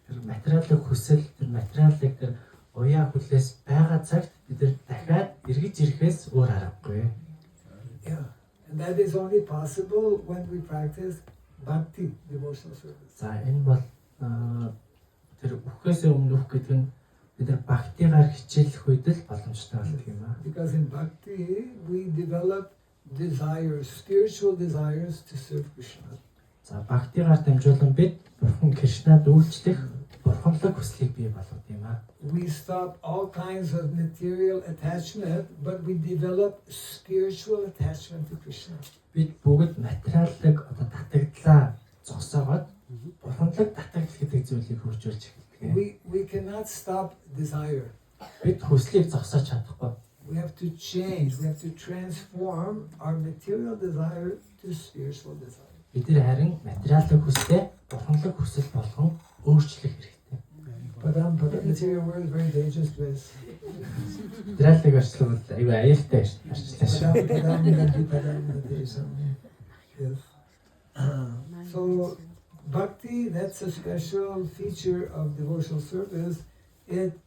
S3: тэр материалын хүсэл, тэр материалыг тэр уяа хүлээс байгаа цагт бид нар дахиад эргэж ирэхээс өөр аргагүй.
S1: Yeah, and that is only possible when we practice bhakti, devotional service.
S3: За энэ бол тэр үхээс өмнө үх гэдэг нь бид нар бхактигаар хичээлэх үед л боломжтой болдог юм аа.
S1: Because in bhakti we develop desires, spiritual desires to serve Krishna.
S3: За бхактигаар дамжуулан бид Бурхан Кришнад үйлчлэх бурханлаг хүслийг бий болгох юм аа.
S1: We stop all kinds of material attachment, but we develop spiritual attachment to Krishna.
S3: Бид бүгд материаллык одоо татагдлаа зогсоогоод бурханлаг татагдал гэдэг зүйлийг хуржуулж эхэлдэг.
S1: We cannot stop desire.
S3: Бид хүслийг зогсоож чадахгүй.
S1: We have to change, we have to transform our material desire to spiritual desire.
S3: Бид нар харин материаллык хүслээ бурханлаг хүсэл болгон өөрчлөх хэрэгтэй.
S1: Padam, material world is very dangerous place.
S3: Материаллык арчлал бол аюу аюултай арчлал
S1: Yes. So bhakti, that's a special feature of devotional service. It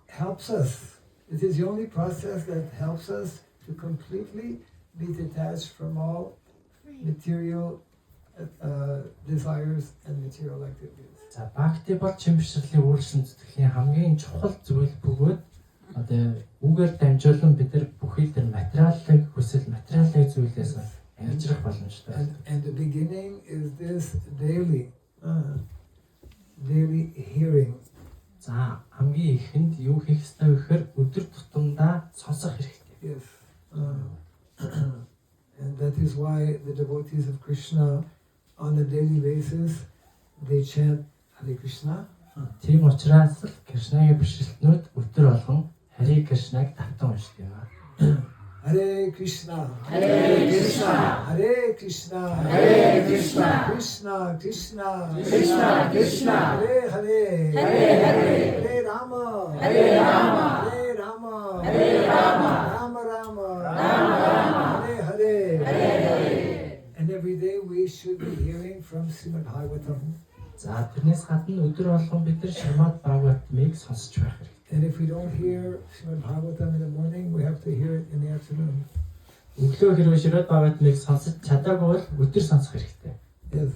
S1: helps us. It is the only process that helps us to completely be detached from all material desires and material activities.
S3: За бхакти бол чимшрлийн үйлчлэн зүтгэлийн хамгийн чухал зүйл бөгөөд одоо үгээр дамжуулан бид нар бүхий л тэр материаллык хүсэл, материаллык зүйлээс ангижрах боломжтой.
S1: And the beginning is this daily hearing.
S3: За хамгийн ихэнд юу хийх ёстой вэ гэхээр өдөр тутамдаа сонсох хэрэгтэй.
S1: Yes. And that is why the devotees of Krishna on a daily basis they chant Hare Krishna.
S3: Тийм учраас л Кришнагийн бишрэлтнүүд өдөр болгон Хари Кришнаг тавтан уншдаг юм аа.
S1: Hare Krishna,
S2: Hare Krishna,
S1: Hare Krishna,
S2: Hare Krishna,
S1: Krishna Krishna,
S2: Krishna Krishna,
S1: Hare Hare,
S2: Hare Hare,
S1: Hare Rama,
S2: Hare Rama,
S1: Hare Rama,
S2: Hare Rama,
S1: Rama Rama,
S2: Rama Rama,
S1: Hare Hare.
S2: Hare Hare.
S1: And every day we should be hearing from Srimad Bhagavatam.
S3: За тэрнээс гадна өдөр болгон бид нар Шримад Бхагаватамыг сонсч байх хэрэгтэй.
S1: And if we don't hear Srimad Bhagavatam in the morning, we have to hear it in the afternoon.
S3: Өглөө хэрвээ Шримад Бхагаватамыг сонсож чадаагүй бол өдөр сонсох хэрэгтэй.
S1: Yes,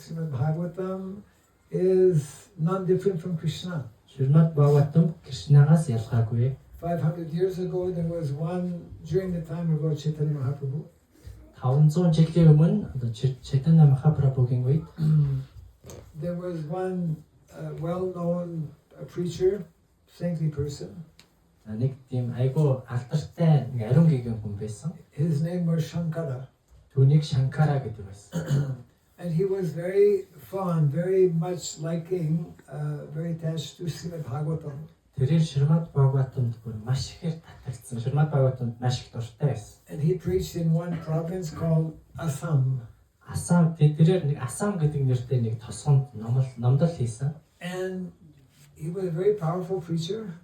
S1: Srimad Bhagavatam is non-different from Krishna.
S3: Шримад Бхагаватам Кришнагаас ялгаагүй.
S1: 500 years ago, there was one during the time of Lord Chaitanya Mahaprabhu.
S3: 500 жилийн өмнө одоо Чайтанья Махапрабхугийн үед
S1: There was one well-known preacher, saintly person.
S3: нэг тийм айгүй алдартай нэг ариун гэгэн хүн байсан.
S1: His name was Shankara.
S3: Түүнийг Шанкара гэдэг байсан.
S1: And he was very fond, very much liking, very attached to Srimad Bhagavatam.
S3: Тэрээр Шримад Бхагаватамд бүр маш ихээр татагдсан. Шримад Бхагаватамд маш их дуртай байсан.
S1: And he preached in one province called Assam.
S3: Асам тэрээр нэг Асам гэдэг нэртэй нэг тосгонд номдол хийсэн.
S1: And he was a very powerful preacher.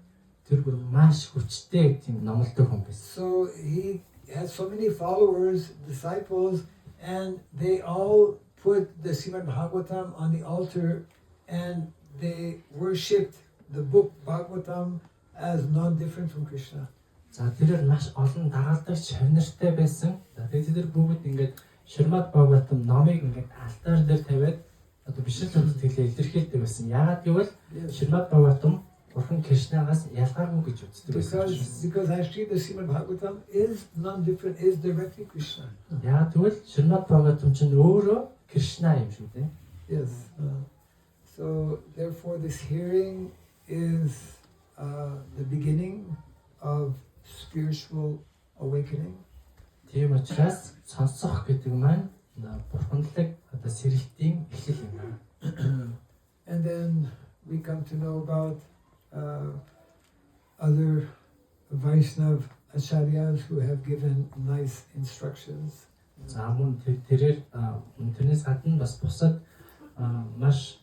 S3: Тэр бүр маш хүчтэй тийм номлодог хүн байсан.
S1: So he had so many followers, disciples, and they all put the Srimad Bhagavatam on the altar and they worshipped the book Bhagavatam as non-different from Krishna.
S3: За тэрээр маш олон дагалдагч хавнартай байсан. За тэгээд тэр бүгд ингээд Шримад Бхагаватам номыг ингээд алтар дээр тавиад одоо бишрэл үтгэлээ илэрхийлдэг байсан. Яагаад гэвэл Шримад Бхагаватам Бурхан Кришнагаас ялгаагүй гэж үздэг байсан.
S1: Because actually the Srimad Bhagavatam is non-different, is directly Krishna.
S3: Яагаад гэвэл Шримад Бхагаватам чинь өөрөө Кришна юм шүү дээ.
S1: Yes. So therefore this hearing is the beginning of spiritual awakening.
S3: Тийм учраас сонсох гэдэг маань бурханлаг одоо сэрэлтийн эхлэл юм.
S1: And then we come to know about other Vaishnav acharyas who have given nice instructions.
S3: За мөн тэрээр тэрнээс гадна бас бусад маш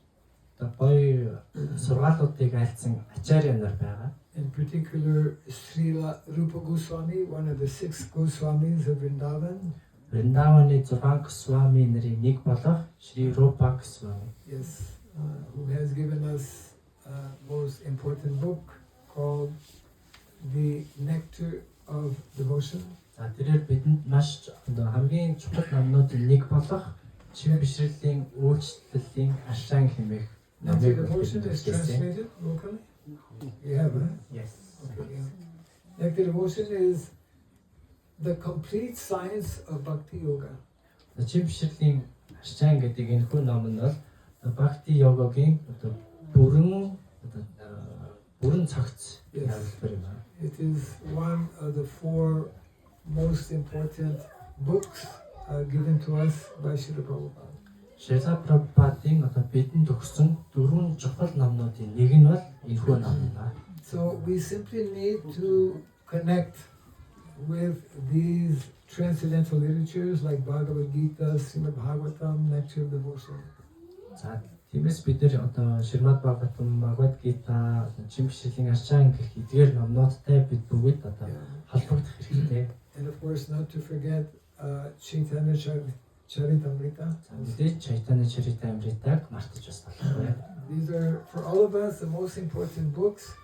S3: гоё сургаалуудыг айлцсан ачаарья нар байгаа.
S1: In particular, Srila Rupa Goswami, one of the 6 Goswamis of Vrindavan.
S3: Вриндаваны 6 Госвами нарын нэг болох Шри Рупа Госвами.
S1: Yes, who has given us a most important book called The Nectar of Devotion.
S3: За тэрээр бидэнд маш одоо хамгийн чухал номнуудын нэг болох чин бишрэлийн үйлчлэлийн ашаан хэмээх
S1: Nectar
S3: номыг
S1: Devotion is translated locally? You have, right?
S3: Yes.
S1: Okay, yeah. Nectar Devotion is the complete science of Bhakti Yoga.
S3: Чин бишрэлийн ашаан гэдэг энэ хүн ном нь бол Бхакти йогагийн одоо бүрэн цогц явуулбар юм байна.
S1: It is one of the 4 most important books given to us by Srila Prabhupada.
S3: Шрила Прабхупадын одоо бидэнд өгсөн 4 чухал номнуудын нэг нь бол энэхүү ном юм байна.
S1: So we simply need to connect with these transcendental literatures like Bhagavad Gita, Srimad Bhagavatam, Nectar of Devotion.
S3: За тиймээс бид нэр одоо Шримад Бхагаватам, Бхагавад Гита, чин бишрэлийн ашаан гэх эдгээр номнуудтай бид бүгд одоо холбогдох хэрэгтэй.
S1: And of course not to forget Chaitanya Charitamrita.
S3: Мэдээж Чайтанья Чаритамритаг мартаж бас болохгүй.
S1: These are for all of us the most important books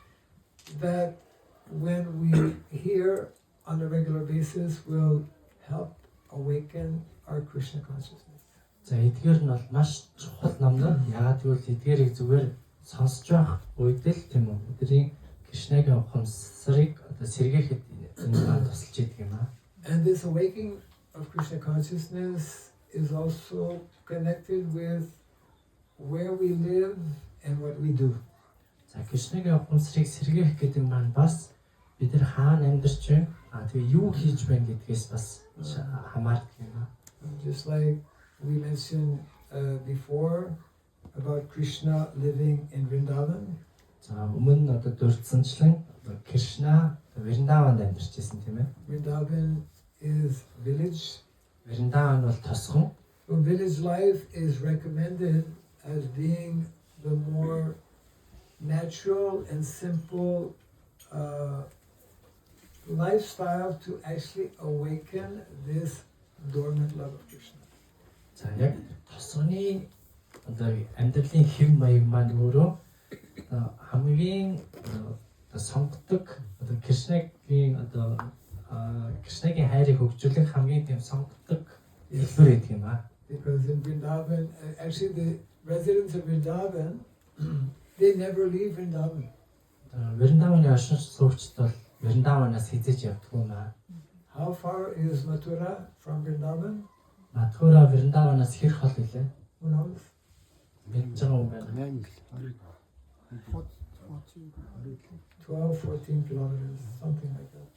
S1: that when we hear on a regular basis will help awaken our Krishna consciousness.
S3: За эдгээр нь бол маш чухал номнууд. Яагаад гэвэл эдгээрийг зүгээр сонсож байх үед л тийм үү. Бидний Кришнагийн ухамсарыг одоо сэргээхэд энэ маань тусалж идэг юм аа.
S1: And this of Krishna consciousness is also connected with where we live and what we do.
S3: За Кришнагийн ухамсарыг сэргээх гэдэг маань бас бид нар хаана амьдарч байна, тэгээ юу хийж байна гэдгээс бас хамаардаг юм.
S1: Just like we mentioned before about Krishna living in Vrindavan.
S3: За өмнө одоо дурдсанчлан Кришна Вриндаванд амьдарч байсан тийм ээ.
S1: Vrindavan is village.
S3: Вриндаван бол тосгон.
S1: So village life is recommended as being the more natural and simple lifestyle to actually awaken this dormant love of Krishna.
S3: За яг тосгоны одоо амьдралын хэв маяг маань өөрөө хамгийн сонгодог одоо Кришнагийн Кришнагийн хайрыг хөгжүүлэх хамгийн тийм сонгодог хэлбэр гэдэг юм аа.
S1: Because in Vrindavan, actually the residents of Vrindavan, they never leave Vrindavan.
S3: Вриндаваны оршин суугчид бол Вриндаванаас хизээж явдаггүй юм аа.
S1: How far is Mathura from Vrindavan?
S3: Матхура Вриндаванаас хэр хол вэ?
S1: Who knows?
S3: Мэдж байгаа юм байна.
S1: 12-14 kilometers, something like that.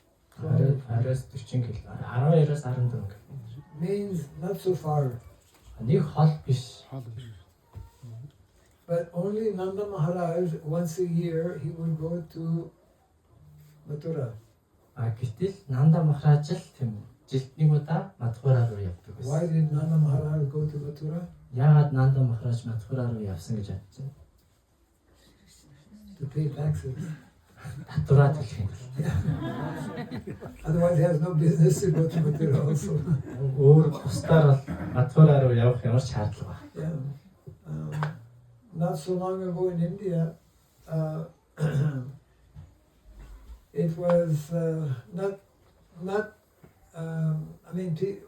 S3: 20-40 км. 12-оос 14 км.
S1: Means not so far.
S3: Нэг хол биш.
S1: But only Nanda Maharaj, once a year, he would go to Mathura.
S3: Гэтэл Нанда Махарач л тийм жилд нэг удаа Матхура руу явдаг байсан.
S1: Why did Nanda Maharaj go to Mathura?
S3: Яагаад Нанда Махарач Матхура руу явсан гэж бодож байна?
S1: To pay taxes.
S3: Татвараа төлөх юм.
S1: Otherwise, he has no business to go to Mathura also.
S3: Өөр бусдаар бол Матхура руу явах ямар ч шаардлага байна.
S1: Yeah. Not so long ago in India, it was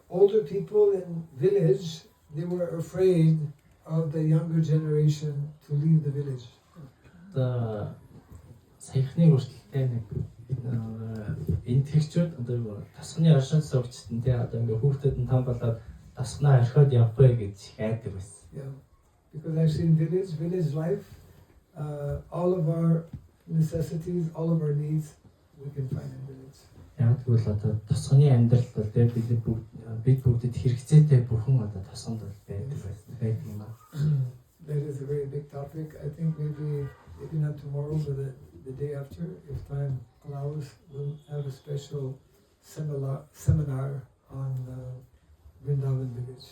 S1: older people in village, they were afraid of the younger generation to leave the village.
S3: Одоо саяхны хүртэлтэй нэг энэ тэгчүүд одоо тасганы оршин суугчид нь тэгээ одоо ингээ хүүхдэд нь том болоод тасгнаа орхиод явахгүй гэж хайдаг байсан.
S1: Yeah, because actually in village life, all of our necessities, all of our needs, we can find in village.
S3: Яг тэгвэл одоо тосгоны амьдрал бол тэгээ бид бүгдэд хэрэгцээтэй бүхэн одоо тосгонд бол байдаг юм аа.
S1: That is a very big topic. I think maybe not tomorrow, but the day after, if time allows, we'll have a special seminar on Vrindavan village.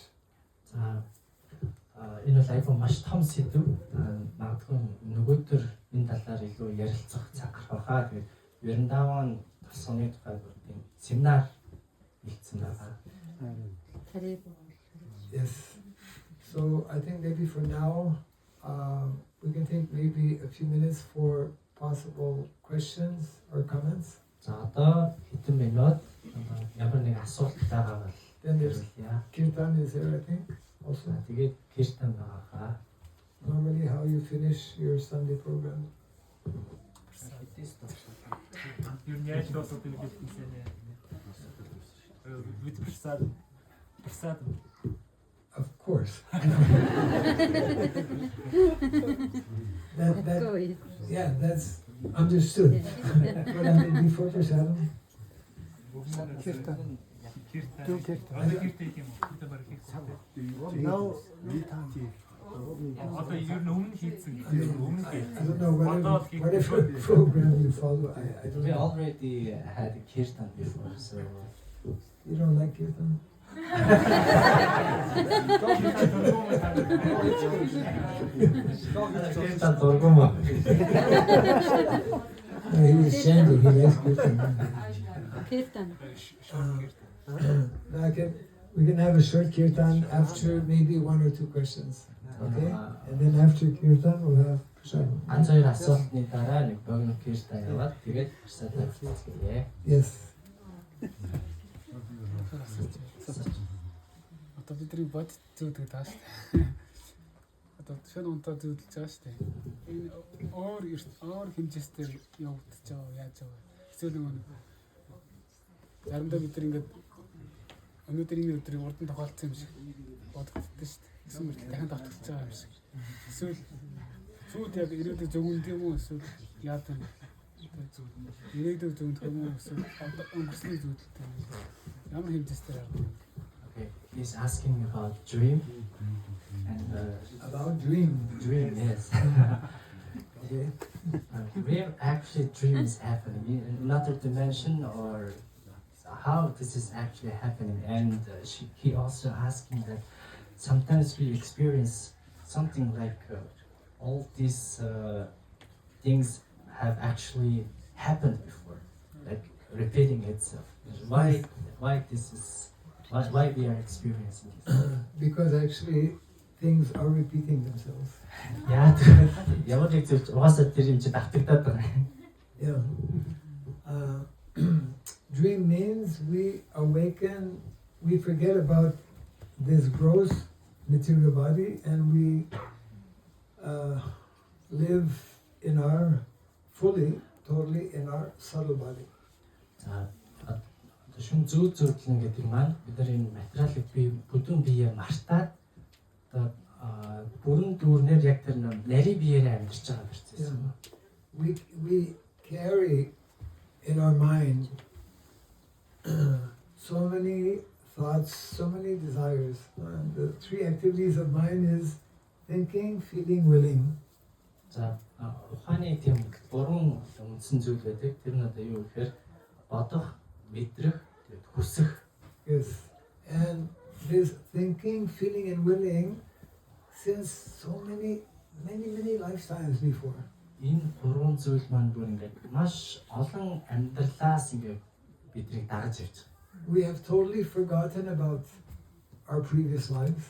S3: Энэ бол айгүй маш том сэдв. Магадгүй нөгөөдөр энэ талаар илүү ярилцах цаг гарах байхаа. Тэгээд Вриндаван тосгоны тухай тийм семинар хийсэн байгаа.
S1: Yes. So I think maybe for now, we can take maybe a few minutes for possible questions or comments.
S3: За одоо хэдэн минут ямар нэг асуулт байгаа бол
S1: Then there's Kirtan is there, I think, also.
S3: тэгээд Киртан байгаа.
S1: Normally how you finish your Sunday program.
S4: Юу яаж дуусах вэ гэсэн юм. With Prasad.
S1: Of course. Yeah, that's understood. But I mean, before Prasadam,
S4: Now одоо юу өмнө хийсэн өмнө
S1: I don't know whatever program you follow. I don't
S3: We
S1: know.
S3: already had Kirtan before, so
S1: You don't like Kirtan?
S3: Kirtan дургуун ба.
S1: No, he was chanting. He likes Kirtan.
S5: Kirtan.
S1: Now we can have a short Kirtan after maybe 1 or 2 questions. Okay? And then after Kirtan, we'll have Prasadam.
S3: Ганц хоёр асуултны дараа нэг богино Kirtan яваад тэгээд Prasadam хийчихье.
S1: Yes.
S6: Одоо бидний бод зүйдэг таа шүү дээ. Одоо шин унтаа зүйдэлж байгаа шүү дээ. Энэ өөр хэмжээсээр явагдаж байгаа яаж байгаа. Эсвэл нэг заримдаа бид нар ингээд өнөөдөр энэ өдрийг урд нь тохиолдсон юм шиг бодогдсон шүү дээ. Эсвэл дахин давтагдж байгаа юм шиг. Эсвэл зүуд яг ирээдүйд зөвгөнд юм уу эсвэл яадаг ирээдүйд зөвгөнд юм уу эсвэл өнгөрсний зүйлтэй ямар хэмжээсээр арга юм.
S3: Okay, he's asking about dream and
S1: About dream.
S3: dream, yes.
S1: Okay.
S3: Where actually dream is happening in another dimension, or how this is actually happening? And he also asking that sometimes we experience something like all these things have actually happened before, like repeating itself. Why this is why we are experiencing this?
S1: Because actually things are repeating themselves.
S3: Яа тэгэхээр ямар нэг зүйл угаасаа тэр юм чи давтагдаад байгаа юм.
S1: Yeah. Dream means we awaken, we forget about this gross material body, and we live in our totally in our subtle body.
S3: За одоо шүн зүү зүүдлэн гэдэг маань бид нар энэ материалыг бие бүдүүн биеэ мартаад одоо бүрэн дүүрнээр яг тэр нарийн биеэрээ амьдарч байгаа процесс юм.
S1: We carry in our mind so many thoughts, so many desires. The three activities of mind is thinking, feeling, willing.
S3: За ухааны тийм буруу үндсэн зүйл байдаг. Тэр нь одоо юу гэхээр бодох, мэдрэх, тэгээд хүсэх.
S1: Yes. And this thinking, feeling, and willing, since so many lifetimes before.
S3: Энэ гурван зүйл маань бүр ингээд маш олон амьдралаас ингээд биднийг дагаж явж байгаа.
S1: We have totally forgotten about our previous lives.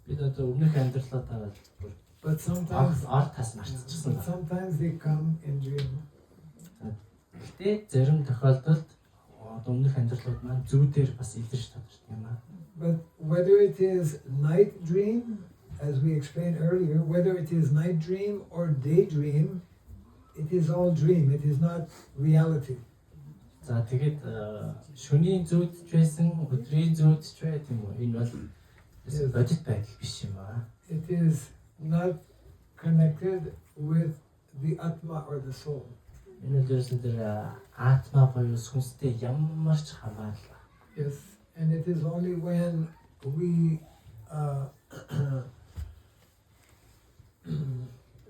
S3: Бид одоо өмнөх амьдралаа бүр
S1: But sometimes
S3: тас марцчихсан.
S1: sometimes they come in dream.
S3: Гэтэ зарим тохиолдолд өмнөх амьдралууд маань зүүдээр бас илэрч тодорч юм аа.
S1: But whether it is night dream, as we explained earlier, whether it is night dream or daydream, it is all dream. It is not reality.
S3: За тэгээд шөнийн зүүдч байсан, өдрийн зүүдч бай тийм үү? Энэ бол бодит байдал биш юм аа.
S1: It is not connected with the Atma or the soul.
S3: Энэ дээрсэн дээр атма буюу сүнстэй ямар ч хамаарал.
S1: Yes, and it is only when we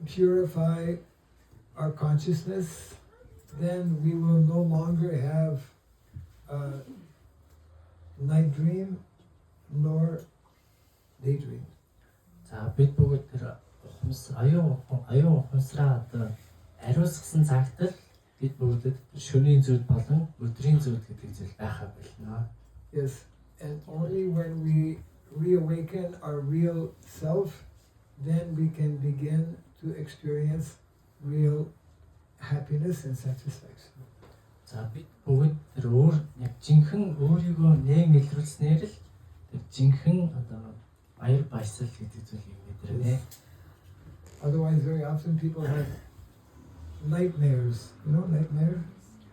S1: purify our consciousness, then we will no longer have night dream nor daydream.
S3: За бид бүгд тэр аюун ухамсараа одоо ариусгасан цагт бид бүгд шөнийн зүүд болон өдрийн зүүд гэдэг зүйл байхаа болно.
S1: Yes, and only when we reawaken our real self, then we can begin to experience real happiness and satisfaction.
S3: За бид бүгд тэр яг жинхэнэ өөрийгөө нэм илрүүлснээр л тэр жинхэнэ одоо баяр баясгал гэдэг зүйлийг мэдрэнэ.
S1: Otherwise, very often people have nightmares. You know, nightmare?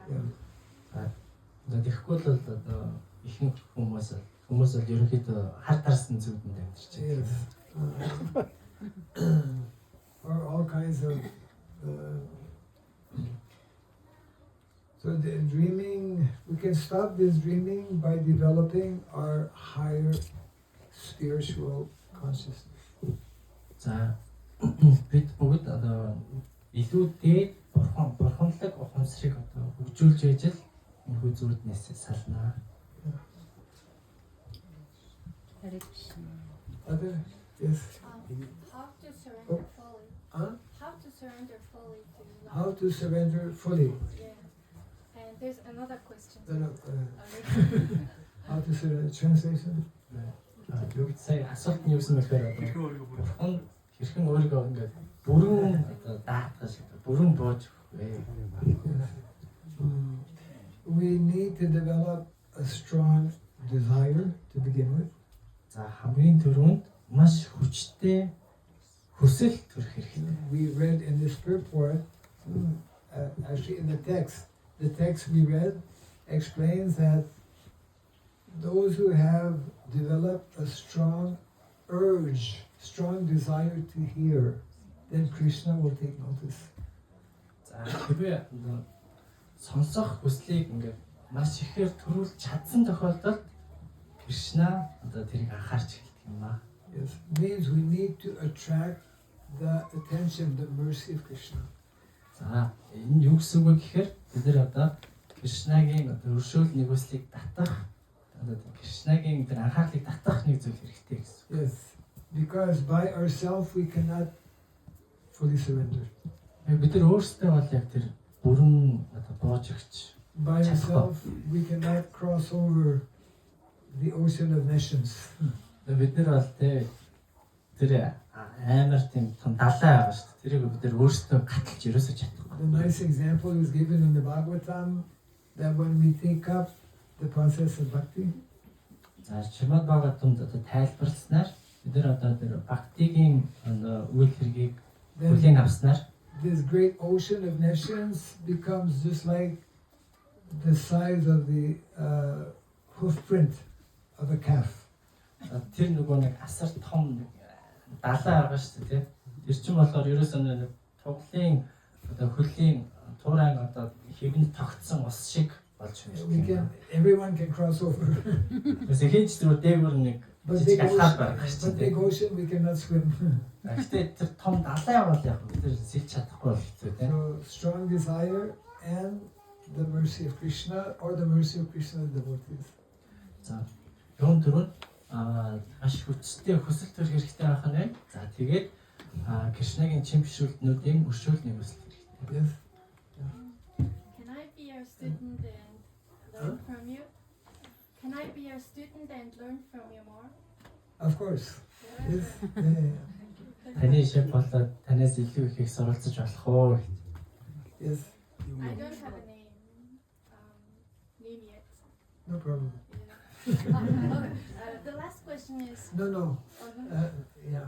S1: Yeah.
S3: Тэгэхгүй л одоо ихэнх хүмүүс бол ерөнхийдөө хар тарсан зүйлд амьдарч байгаа.
S1: Yes. Or all kinds of. So the dreaming, we can stop this dreaming by developing our higher spiritual consciousness.
S3: За бид бүгд одоо илүү дээд бурханлаг ухамсарыг одоо хөгжүүлж байж л энэ хүү зүуднээс сална.
S1: Other, yes.
S7: How to surrender fully?
S1: Huh?
S7: How to surrender fully to love?
S1: How to surrender fully.
S7: Yeah. And there's another question.
S1: No, how to surrender. Translation.
S3: Юу гэж сая асуулт нь юу гэсэн мэхээр одоо бурхан хэрхэн өөрийгөө ингээд бүрэн одоо даатгаж бүрэн бууж өгвэ.
S1: We need to develop a strong desire to begin with.
S3: За хамгийн түрүүнд маш хүчтэй хүсэл төрөх хэрэгтэй.
S1: We read in this purport, actually in the text we read explains that those who have developed a strong urge, strong desire to hear, then Krishna will take notice.
S3: За хэрвээ сонсох хүслийг ингээд маш ихээр төрүүлж чадсан тохиолдолд Кришна одоо тэрийг анхаарч эхэлдэг юм аа.
S1: Yes, means we need to attract the attention, the mercy of Krishna.
S3: За энэ юу гэсэн үг вэ гэхээр бид нар одоо Кришнагийн одоо өршөөл нэгүслийг татах одоо Кришнагийн тэр анхаарлыг татах нэг зүйл хэрэгтэй гэсэн.
S1: Yes, because by ourselves we cannot fully surrender.
S3: Бид нар өөрсдөө бол яг тэр бүрэн одоо боож өгч
S1: By ourselves we cannot cross over the ocean of nations.
S3: бид нар бол тэр амар тийм том далай байгаа шүү дээ. Тэрийг бид нар өөрсдөө гаталж ерөөсөж чадахгүй.
S1: The nice example is given in the Bhagavatam that when we take up the process of bhakti,
S3: За Шримад Бхагаватамд одоо тайлбарласнаар бид нар одоо тэр бхактигийн үйл хэргийг
S1: then
S3: бүлээн авснаар
S1: this great ocean of nations becomes just like the size of the hoof print of a calf.
S3: тэр нөгөө нэг асар том далай байгаа шүү дээ. Тэр чинь болохоор ерөөсөө нэг туглын одоо хөлийн туурайн одоо хэвэнд тогтсон ус шиг болж байна.
S1: Everyone can cross over.
S3: Тэсээ хийж зүгээр дээгүүр нэг
S1: But
S3: жижиг
S1: big
S3: алхаад
S1: ocean,
S3: байгаа
S1: but
S3: шүү
S1: big
S3: дээ.
S1: ocean we cannot swim.
S3: Гэхдээ тэр том далай бол яг бид нар сэлж чадахгүй бол хэцүү тийм.
S1: So strong desire and the mercy of Krishna or the mercy of Krishna's devotees.
S3: За юун дөрөв маш хүчтэй хүсэл төр хэрэгтэй байх нь. За тэгээд Кришнагийн чимшүүлтнүүдийн өршөөл нэгүсэл хэрэгтэй.
S1: Yes.
S7: Can I be your student and learn from you? Can I be your student and learn from you more?
S1: Of course. Yes. Yeah.
S3: Таны шиг болоод танаас илүү ихийг суралцж болох уу?
S1: Yes.
S7: I don't have a name. Name yet.
S1: No problem.
S7: The last question is.
S1: No. Yeah.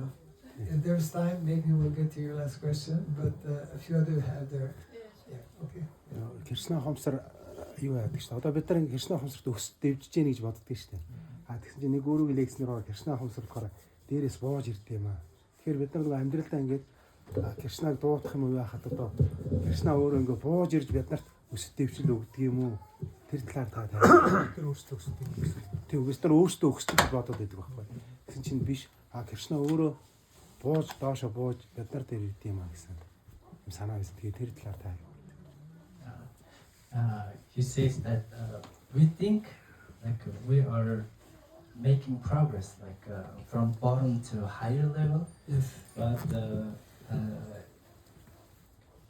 S1: If there's time, maybe we'll get to your last question. But a few others have their. Yeah. Okay.
S8: Кришна хомсор юу яадаг шүү дээ. Одоо бид нар Кришна хомсорт өсөж дэвжиж гэнэ гэж боддог шүү дээ. Тэгсэн чинь нэг өөрөг лекцнэр Кришна хомсор болохоор дээрээс боож ирдэг юм аа. Тэгэхээр бид нар нөгөө амьдралдаа ингээд Кришнаг дуудах юм уу яхад одоо Кришна өөрөө ингээд боож ирж бид нарт өсөж дэвжил өгдөг юм уу? Тэр талаар та тэр өөрсдөө өсөж дэвжил. Тэг үгүйс тэр өөрсдөө өсөж гэж бодоод байдаг байхгүй. Тэгсэн чинь биш. Кришна өөрөө бууж доошо бууж бид нар дээр ирдэг юм аа гэсэн юм санаа байсан. Тэгээ тэр талаар та
S3: He says that we think like we are making progress, like from bottom to higher level.
S1: Yes.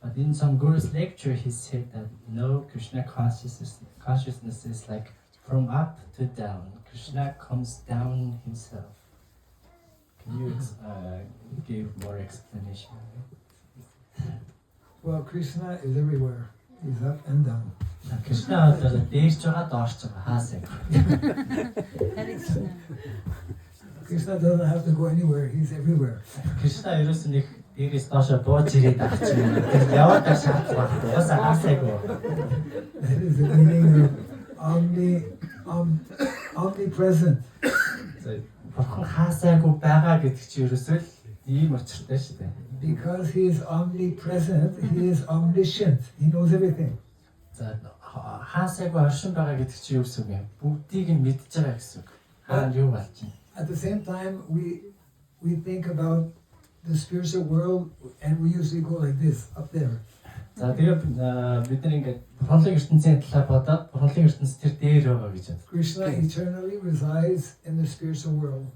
S3: But in some Guru's lecture, he said that no, Krishna consciousness is like from up to down. Krishna comes down himself. Can you give more explanation?
S1: Well, Krishna is everywhere. He's up and down.
S3: Krishna дээрч байгаа доош байгаа хаасаа.
S1: Krishna doesn't have to go anywhere. He's everywhere.
S3: Krishna ерөөс нэг дээрээс доошоо бууж ирээд авч юм. Тэр яваад шаардлага байхгүй. Ясаа хаасаагүй.
S1: That is the meaning of omnipresent.
S3: Бурхан хаасаагүй байгаа гэдэг чинь ерөөсөө л ийм учиртай шүү дээ.
S1: Because he is omnipresent, he is omniscient. He knows everything.
S3: За хаасаагүй оршин байгаа гэдэг чинь юу гэсэн үг юм? Бүгдийг нь мэдж байгаа гэсэн үг. Хаана юу болж байна?
S1: At the same time, we think about the spiritual world, and we usually go like this, up there.
S3: За тэгээд бид нар ингээд бурханлын ертөнцийн талаар бодоод бурханлын ертөнц тэр дээр байгаа гэж байна.
S1: Krishna eternally resides in the spiritual world.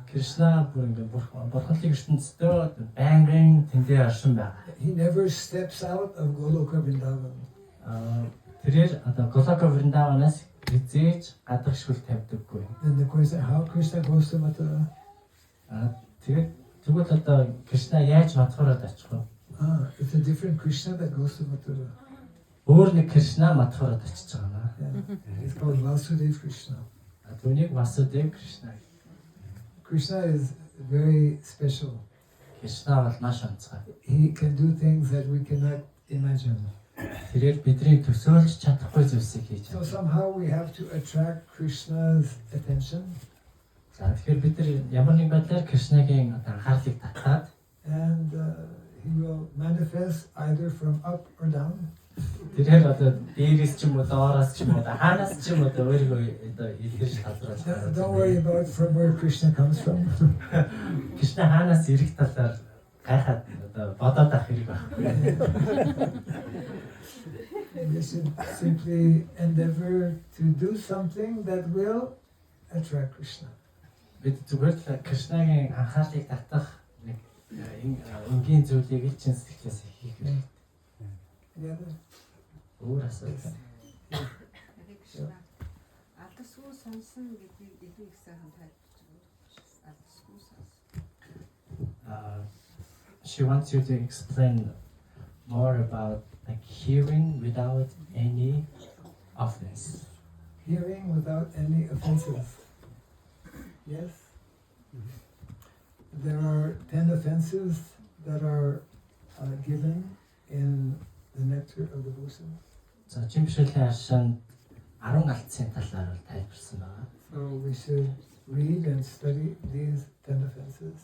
S3: Кришна бүр ингээд бурханлын ертөнцийн байнгын тэндээ оршин байгаа.
S1: He never steps out of Goloka Vrindavan.
S3: Тэрээр одоо Голока Вриндаванаас хизээж гадагшгүй тавьдаггүй.
S1: Then the question, how Krishna goes to Mathura?
S3: Тэгээд тэгвэл одоо Кришна яаж Мадхурад очих вэ?
S1: It's a different Krishna that goes to Mathura.
S3: Өөр нэг Кришна Мадхурад очиж байгаа
S1: Yeah. It's called Vasudeva Krishna.
S3: Түүнийг Васудев Кришна.
S1: Krishna is very special.
S3: Кришна бол маш онцгой.
S1: He can do things that we cannot imagine.
S3: тэрээр бидний төсөөлж чадахгүй зүйлсийг хийж
S1: So
S3: байгаа.
S1: somehow we have to attract Krishna's attention,
S3: За тэгэхээр бид нар ямар нэг байдлаар Кришнагийн анхаарлыг татаад
S1: and he will manifest either from up or down.
S3: тэрээр одоо дээрээс ч юм уу доороос ч юм уу хаанаас ч юм уу өөрийгөө одоо илэрч талруулж
S1: Don't worry about from where Krishna comes from.
S3: Кришна хаанаас ирэх талаар гайхаад одоо бодоод авах хэрэг байхгүй.
S1: We should simply endeavor to do something that will attract Krishna.
S3: Бид зүгээр л Кришнагийн анхаарлыг татах нэг энгийн зүйлийг л чин сэтгэлээс хийх хэрэгтэй.
S1: Any other?
S3: Өөр асуудал.
S5: Алдасгүй сонсон гэдгийг илүү их сайхан тайлбарч байгаа. Алдасгүй сонсон.
S3: She wants you to explain more about like hearing without any offense.
S1: Hearing without any offenses. Yes? There are 10 offenses that are given in the nectar of devotion.
S3: За жимшлийн аршаанд 10 алдсан талаар бол тайлбарсан байна.
S1: So we should read and study these 10 offenses.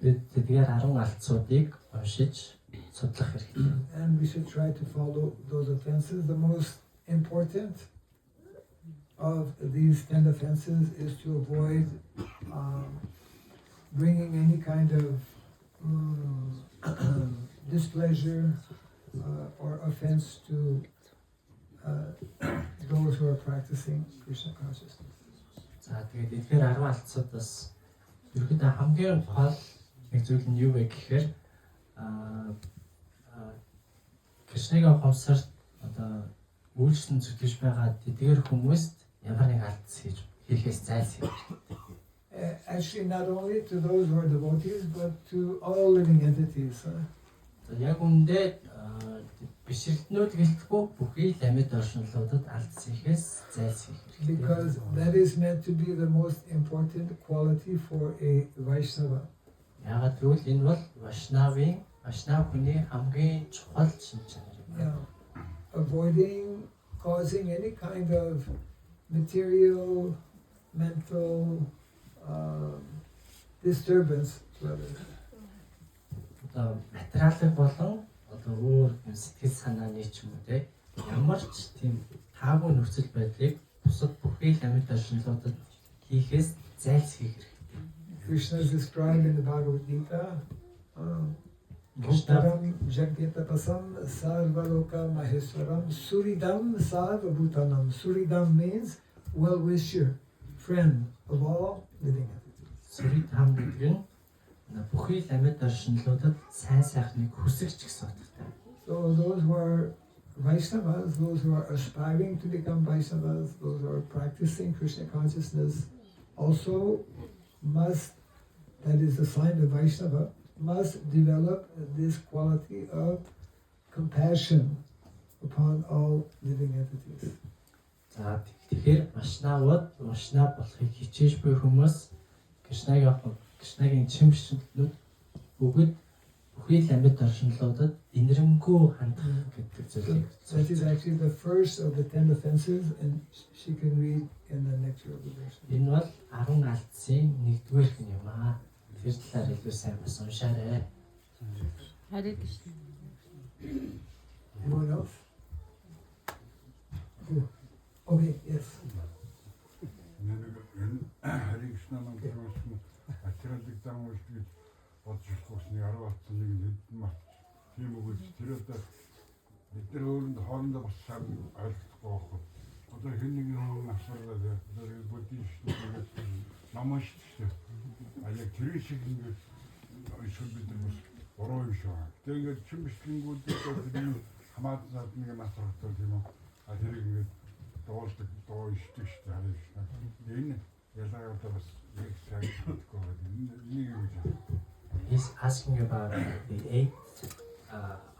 S3: Бид тэдгээр 10 алдсуудыг уншиж судлах хэрэгтэй.
S1: And we should try to follow those offenses. The most important of these 10 offenses is to avoid bringing any kind of displeasure or offense to those who are practicing Krishna consciousness.
S3: За тэгээд эдгээр 10 алдсуудаас ерөнхийдөө хамгийн гол нэг зүйл нь юу вэ гэхээр Кришнагийн хомсорт одоо үйлчлэн зүтгэж байгаа тэдгээр хүмүүст ямар нэг алдс хийхээс зайлсхийх.
S1: Actually, not only to those who are devotees, but to all living entities.
S3: Яг үндэ бишрэлтнүүд гэлтгүй бүхий л амьд оршинлуудад алдс хийхээс зайлсхийх хэрэгтэй.
S1: Because that is meant to be the most important quality for a Vaishnava.
S3: Яагаад гэвэл энэ бол Вайшнав хүний хамгийн чухал шин чанар юм.
S1: Yeah. Avoiding causing any kind of material, mental disturbance to others.
S3: Одоо материалын болон одоо өөр сэтгэл санааны ч юм уу те ямар ч тийм таагүй нөхцөл байдлыг бусад бүхий л амьд оршинлуудад хийхээс зайлсхийх хэрэгтэй.
S1: Krishna is described in the Bhagavad Gita. Bhutaram Jagatapasam Sarvaloka Maheswaram Suridam Sarvabhutanam. Suridam means well-wisher, friend of all living entities.
S3: Сүрид хам гэдэг нь бүхий л амьд оршинлуудад сайн сайхныг хүсэгч гэсэн утгатай.
S1: So those who are Vaishnavas, those who are aspiring to become Vaishnavas, those who are practicing Krishna consciousness also must, that is the sign of Vaishnava, must develop this quality of compassion upon all living entities.
S3: За тэгэхээр Вайшнав болохыг хичээж буй хүмүүс Кришнагийн чимшилтнүүд бүгд бүхий л амьд оршинлуудад инэрэмгүй хандах гэдэг зүйлийг.
S1: That is actually the first of the 10 offenses, and she can read in the nectar of devotion.
S3: Энэ бол 10 алдсын нэгдүгээр хэн юм аа. Тэр талаар илүү сайн бас уншаарай.
S5: Харе Кришна.
S1: Anyone else? Okay, yes.
S9: Хари Кришна намтар машин атералик замуулж гэж бодож ирсэн 10 алдсан нэг хэдэн мат. Тийм үгүй тэр одоо бид нар өөрөнд хоорондоо бас сайн ойлгохгүй байхгүй. Одоо хэн нэг юм асуулаад одоо буддист намаш шүү. А яг тэр шиг ингээд эсвэл бид нар бас бороо юм шүү. Тэгээ ингээд чимшлэнгүүдээ тэр хамаатаад нэг насрахтай тийм үү. А тэр ингээд доолдог доо ишдэг шүү дээ. Энэ ялаагаа бас яг сайн бодохгүй байна.
S3: He's asking about the 8th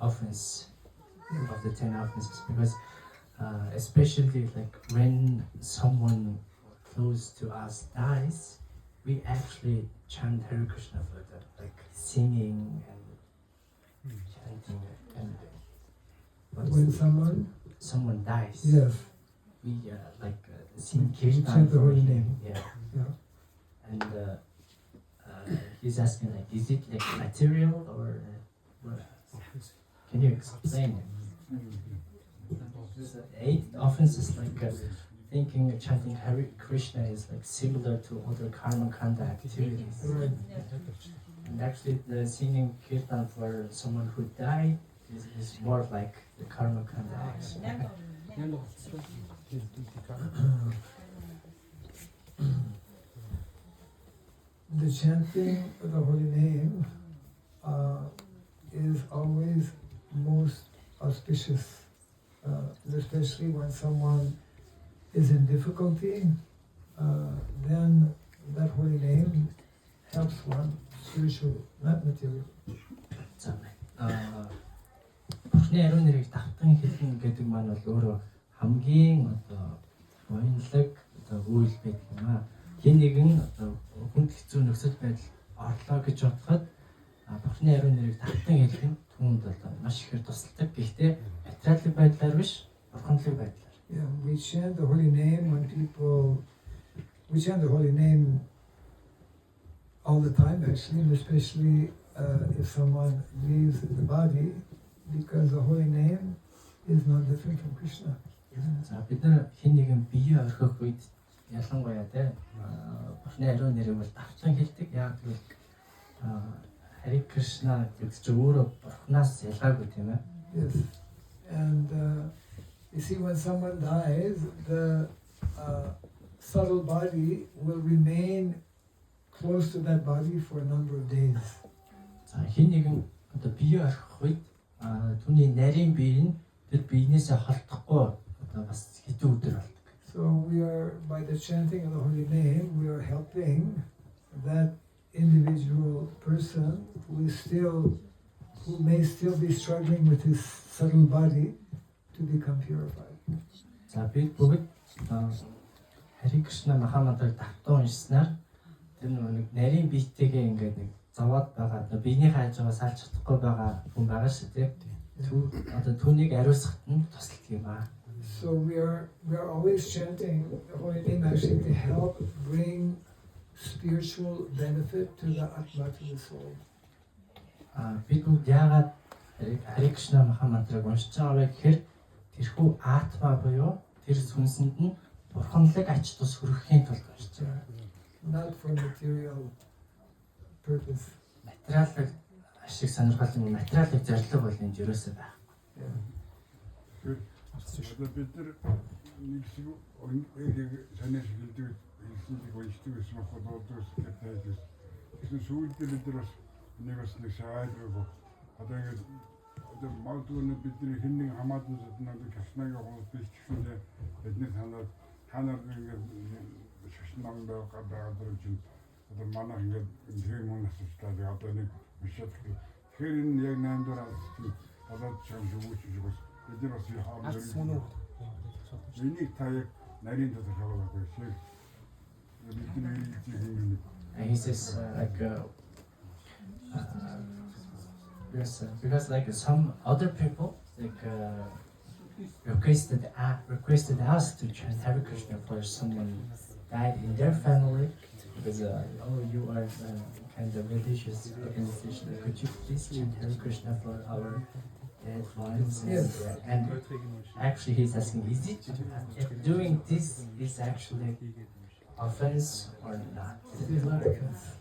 S3: offense of the 10 offenses because especially like when someone close to us dies, we actually chant Hare Krishna for them, like singing and chanting and But
S1: when
S3: someone dies,
S1: yes,
S3: we sing
S1: we chant
S3: kirtan
S1: the
S3: for
S1: holy
S3: him.
S1: name.
S3: Yeah.
S1: Yeah.
S3: And he's asking like, is it like material or what? Can you explain it? Eight offenses like thinking chanting Hare Krishna is like similar to other karma kanda activities.
S1: Right.
S3: And actually the singing kirtan for someone who died is more like the karma kanda action.
S1: The chanting of the holy name is always most auspicious, especially when someone is in difficulty. Then that holy name helps one spiritual, not material.
S3: Бурхны ариун нэрийг давтан хэлнэ гэдэг маань бол өөрөө хамгийн буянлаг үйл байдаг юм аа. Хин нэгэн хүнд хэцүү нөхцөл байдал орлоо гэж бодоход Бурхны ариун нэрийг давтан хэлэх нь түүнд бол маш ихээр тусалдаг. Гэхдээ материалын байдлаар биш, бурханлаг байдлаар.
S1: Yeah, we chant the holy name when we chant the holy name all the time actually, and especially if someone leaves the body, because the holy name is not different from Krishna.
S3: За бид нар хин нэгэн бие орхих үед ялангуяа Бурхны ариун нэрийг бол давтан хэлдэг. Яг л Хари Кришна гэдэг чинь өөрөө Бурхнаас ялгаагүй тийм ээ.
S1: Yes, and you see, when someone dies, the subtle body will remain close to that body for a number of days.
S3: За хин нэгэн бие орхих үед түүний нарийн бие нь тэр биенээсээ холдохгүй бас хэдэн өдөр болдог.
S1: So we are, by the chanting of the holy name, we are helping that individual person who may still be struggling with his subtle body to become purified.
S3: За бид бүгд Хари Кришна Махамантрыг давтан уншснаар тэр нэг нарийн биетэйгээ ингээд нэг зовоод байгаа биений хайж байгаа салж чадахгүй байгаа хүн байгаа шүү дээ. Түүнийг ариусгахад нь тусалдаг юм аа.
S1: So we are always chanting the holy name actually to help bring spiritual benefit to the Atma, to the soul.
S3: Бид бүгд яагаад Хари Кришна Махамантрыг уншиж байгаа вэ гэхээр тэрхүү атма буюу тэр сүнсэнд нь бурханлаг ач тус хүрэхийн тулд уншиж байгаа.
S1: Not for material purpose.
S3: Материалыг ашиг сонирхол юм, материалыг зорилго бол энэ юусоо байхгүй.
S9: Одоо бид нар нэг шиг санаас хэлдэг хэлснийг уншдаг гэсэн юм уу дуудаж гэдэг. Тэгэхээр сүүлдээ бид нар бас нэг шаардлагагүй. Одоо ингээд магадгүй бидний хэн нэг хамаатан суднаад Кришнагийн хүмүүс биш гэхүндээ бидний танаар ингээд шашнам байгаа чинь одоо манай ингээд тийм юм асуултаа одоо нэг бишэд. Тэгэхээр энэ яг 8 дугаар одоо чинь зүгүүч бас бид нар бас хаалт энийг та яг нарийн тодорхой байхгүй шиг бидний тийм.
S3: And he says because like some other people requested us to chant Hare Krishna for someone died in their family because you are kind of religious organization. Could you please chant Hare Krishna for our dead ones?
S1: Yes.
S3: And actually he's asking, is it if doing this is actually offense or not?
S1: It is not offense.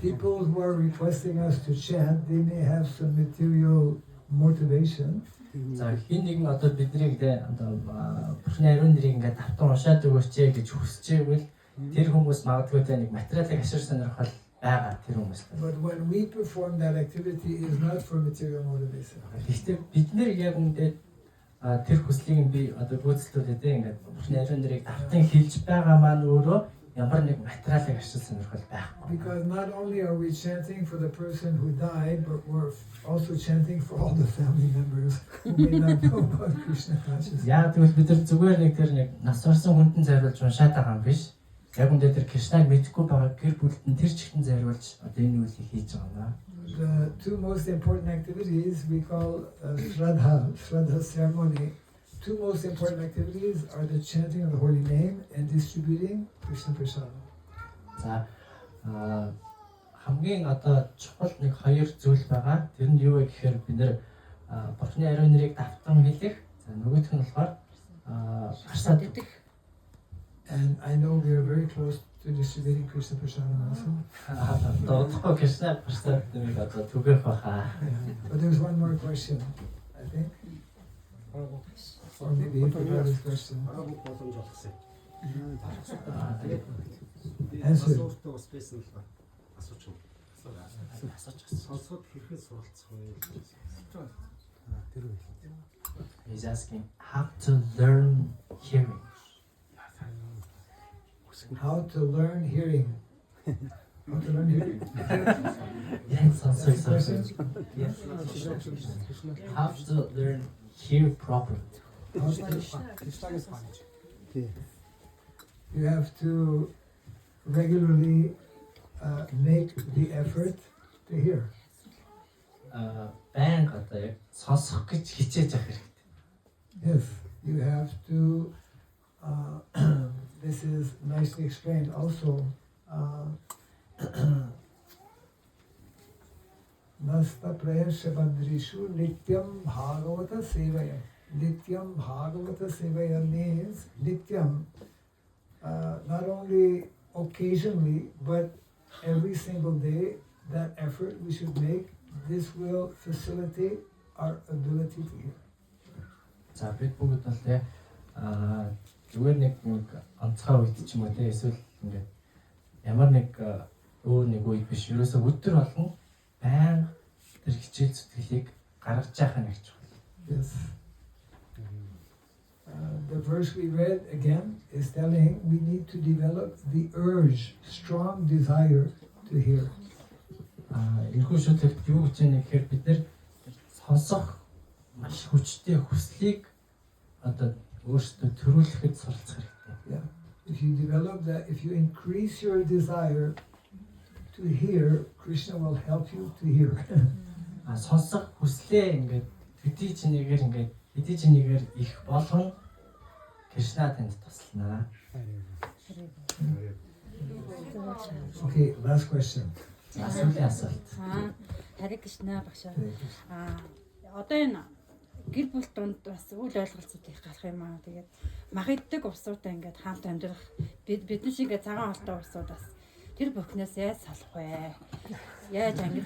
S1: People who are requesting us to chant, they may have some material motivation.
S3: За хин нэгэн одоо биднийг одоо Бурхны ариун нэрийг ингээд давтан уншаад өгөөч гэж хүсэж байвал тэр хүмүүс магадгүй нэг материалыг ашиг сонирхол байгаа тэр хүмүүс.
S1: But when we perform that activity, it is not for material motivation.
S3: Гэхдээ бид нэр яг үндэ тэр хүслийг би одоо гүйцэлдүүлээд ингээд Бурхны ариун нэрийг давтан хэлж байгаа маань өөрөө ямар нэг материалыг ашиг сонирхол байхгүй.
S1: Because not only are we chanting for the person who died, but we're also chanting for all the family members who may not know about Krishna consciousness.
S3: Яг тэгвэл бид нар зүгээр нэг тэр нэг нас орсон хүндэн зориулж уншаад байгаа юм биш. Яг үндэ тэр Кришнаг мэдгүй байгаа гэр бүлд нь тэр чихэн зориулж одоо энэ үйлийг хийж байгаа юм аа.
S1: The two most important activities we call Shraddha ceremony. Two most important activities are the chanting of the holy name and distributing Krishna Prasad.
S3: За хамгийн одоо чухал нэг хоёр зүйл байгаа. Тэр нь юу вэ гэхээр бид нэр Бурхны ариун нэрийг давтан хэлэх. За нөгөөх нь болохоор Прасад идэх.
S1: And I know we are very close to distributing Krishna Prasad also.
S3: Одоо Krishna Prasad нэрийг одоо түгэх баха.
S1: But there's one more question, I think. Or maybe you forgot this question.
S8: боломж олгосон.
S1: Answer.
S8: Асуултаа бас байсан л ба. Асууч юм. Сонсоод хэрхэн суралцах вэ? Тэр үү.
S3: He's asking how to learn hearing.
S1: How to learn hearing. How to learn hearing.
S3: Yes,
S1: That's the question.
S3: Yes. How to learn hear properly.
S6: Кришнагаас хааж.
S1: You have to regularly make the effort to hear.
S3: Баян одоо яг сонсох гэж хичээж явах хэрэгтэй.
S1: Yes, you have to. This is nicely explained also. Nasta prayasya bandrishu nityam bhagavata sevaya. Nityam bhagavata sevaya means nityam, not only occasionally but every single day. That effort we should make. This will facilitate our ability to hear.
S3: За бид бүгд бол тэ зүгээр нэг онцгой үед ч юм уу тэ эсвэл ингээд ямар нэг өөр нэг үед биш ерөөсөө өдөр болгон баян тэр хичээл зүтгэлийг гаргаж яхах нэг ч байна.
S1: Yes. The verse we read again is telling we need to develop the urge, strong desire to hear.
S3: Энэхүү шүтлэгт юу гэж яах гэхээр бид нэр сонсох маш хүчтэй хүслийг одоо өөрсдөө төрүүлэхэд суралцах хэрэгтэй.
S1: Yeah. If you develop that, if you increase your desire to hear, Krishna will help you to hear.
S3: Сонсох хүслээ ингээд төдий чинээгээр их болгон Кришна танд туслана.
S1: Okay, last question.
S3: Асуулийн асуулт.
S10: Хари Кришна багшаа. Одоо энэ гэр бүл донд бас үйл ойлголцоод их гарах юм аа. Тэгээд мах иддэг усуудаа ингээд хамт амьдрах бидний шиг ингээд цагаан холтой усууд бас тэр бүхнээс яаж салах вэ? Яаж ангид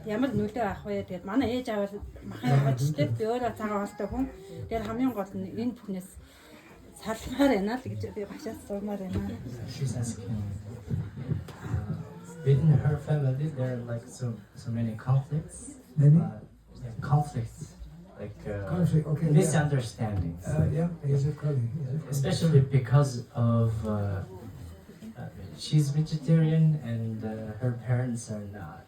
S10: ямар нөлөө авах вэ? Тэгээд манай ээж аваад махын яваад ч би өөрөө цагаан холтой хүн. Тэгээд хамгийн гол нь энэ бүхнээс салмаар байна л гэж би багшаас суумаар байна.
S3: She's asking within her family there are like so many conflicts.
S1: Many?
S3: Conflicts. Like
S1: Conflict, okay, yeah.
S3: misunderstandings.
S1: Yeah,
S3: Especially because of she's vegetarian and her parents are not.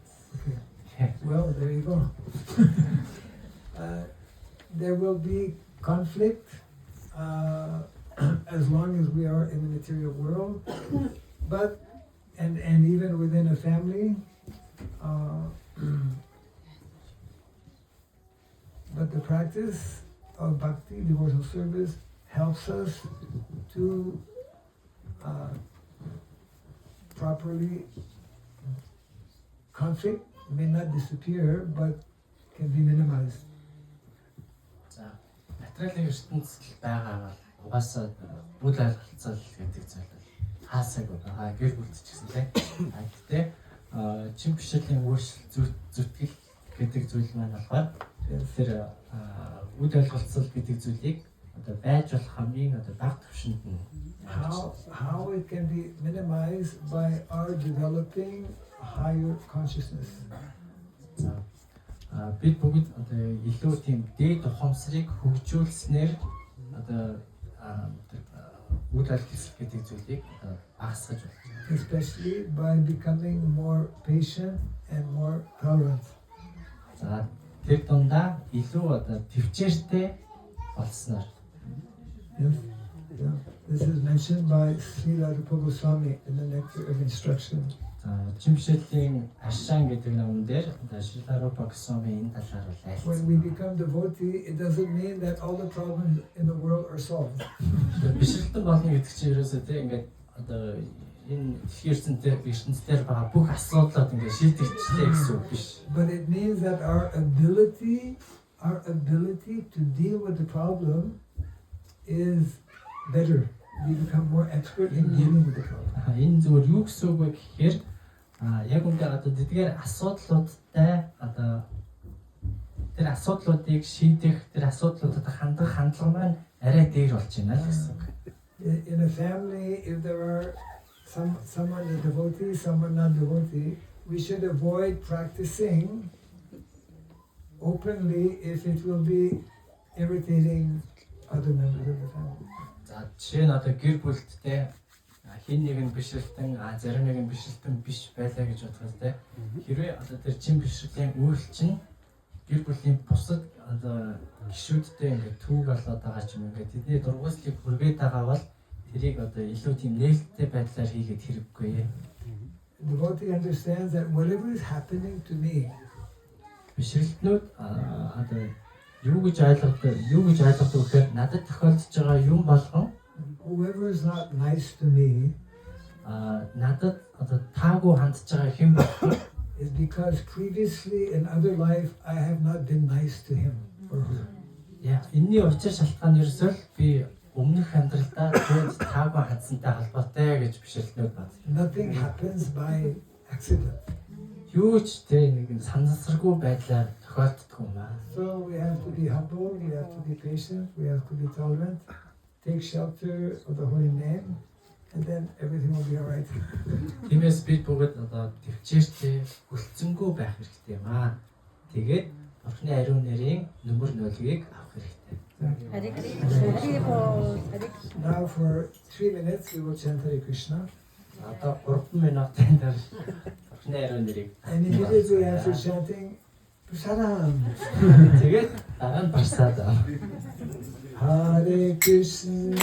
S1: Okay. Well, there you go. There will be conflict as long as we are in the material world, but and even within a family. But the practice of bhakti, devotional service, helps us to properly. Conflict may not disappear, but can be minimized.
S3: За, материалын ертөнцийн байгаа бол угаасаа үйл ойлголцол гэдэг зүйл бол хаасаагүй байгаа. Гэр бүлд ч гэсэн тийм. Гэхдээ чин бишрэлийн өөрчлөлт зүтгэл гэдэг зүйл маань болохоор тэр үйл ойлголцол гэдэг зүйлийг одоо байж болох хамгийн одоо бага түвшинд нь
S1: how it can be minimized by our developing higher consciousness.
S3: Бид бүгд одоо илүү тийм дээд ухамсарыг хөгжүүлснээр одоо үйл ажиллагаа гэдэг зүйлийг багасгаж байна.
S1: Especially by becoming more patient and more tolerant.
S3: За тэр дундаа илүү одоо төвчээртэй болсноор.
S1: Yes. Yeah. This is mentioned by Srila Rupa Goswami in the Nectar of Instruction.
S3: За жимшэлийн ашаан гэдэг номон дээр Шрила Рупа Госвами энэ талаар
S1: When we become devotee, it doesn't mean that all the problems in the world are solved.
S3: бишрэлтэн болно гэдэг чинь ерөөсөө тийм ингээд одоо энэ ертөнцийн байгаа бүх асуудлууд ингээд шийдэгдчихлээ гэсэн үг биш.
S1: But it means that our ability to deal with the problem is better. We become more expert in dealing with the problem.
S3: Энэ зүгээр юу гэсэн үг вэ гэхээр яг үндэ одоо тэдгээр асуудлуудтай одоо тэр асуудлуудыг шийдэх, тэр асуудлуудад хандах хандлага маань арай дээр болж байна л гэсэн үг.
S1: In a family, if there are someone a devotee, someone not devotee, we should avoid practicing openly if it will be irritating other members of the family.
S3: За жишээ нь одоо гэр бүлттэй хин нэг нь бишрэлтэн зарим нэг нь бишрэлтэн биш байлаа гэж бодоход те хэрвээ одоо тэр чин бишрэлийн үйл чинь гэр бүлийн бусад одоо гишүүдтэй ингээд түүг болоод байгаа ч юм ингээд тэдний дургуйслыг хүргээд байгаа бол тэрийг одоо илүү тийм нээлттэй байдлаар хийгээд хэрэггүй.
S1: Devotee understands that whatever is happening to me,
S3: бишрэлтнүүд одоо юу гэж ойлгодог гэхээр надад тохиолдож байгаа юм болгон
S1: whoever is not nice to me
S3: надад одоо таагүй хандж байгаа хэм болгон
S1: is because previously in other life I have not been nice to him or her.
S3: Яа, энэний учир шалтгаан ерөөсөө л би өмнөх амьдралдаа төвд таагүй хандсантай холбоотой гэж бишрэлтнүүд бат.
S1: Nothing happens by accident.
S3: Юу ч тэ нэг санасаргүй байдлаар тохиолддог юм аа.
S1: So we have to be humble, we have to be patient, we have to be tolerant, take shelter of the holy name, and then everything will be all right.
S3: Тиймээс бид бүгд одоо төвчээртэй хүлцэнгүй байх хэрэгтэй юм аа. Тэгээд Бурхны ариун нэрийн нүмер нөлгийг авах хэрэгтэй.
S1: Now for 3 minutes we will chant Hare Krishna.
S3: Одоо 3 минутын дараа Бурхны ариун нэрийг
S1: And immediately after chanting, Prasadam.
S3: тэгээд дараа нь Прасадам.
S1: Hare Krishna,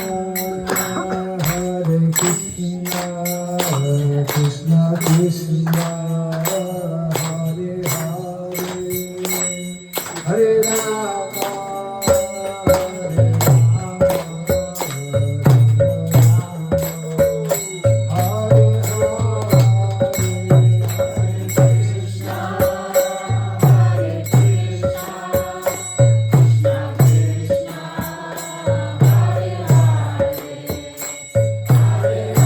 S1: Hare Krishna, Krishna Krishna, Hare Hare, Hare Rama, Hare Rama, Hare Krishna, Hare Krishna. Hare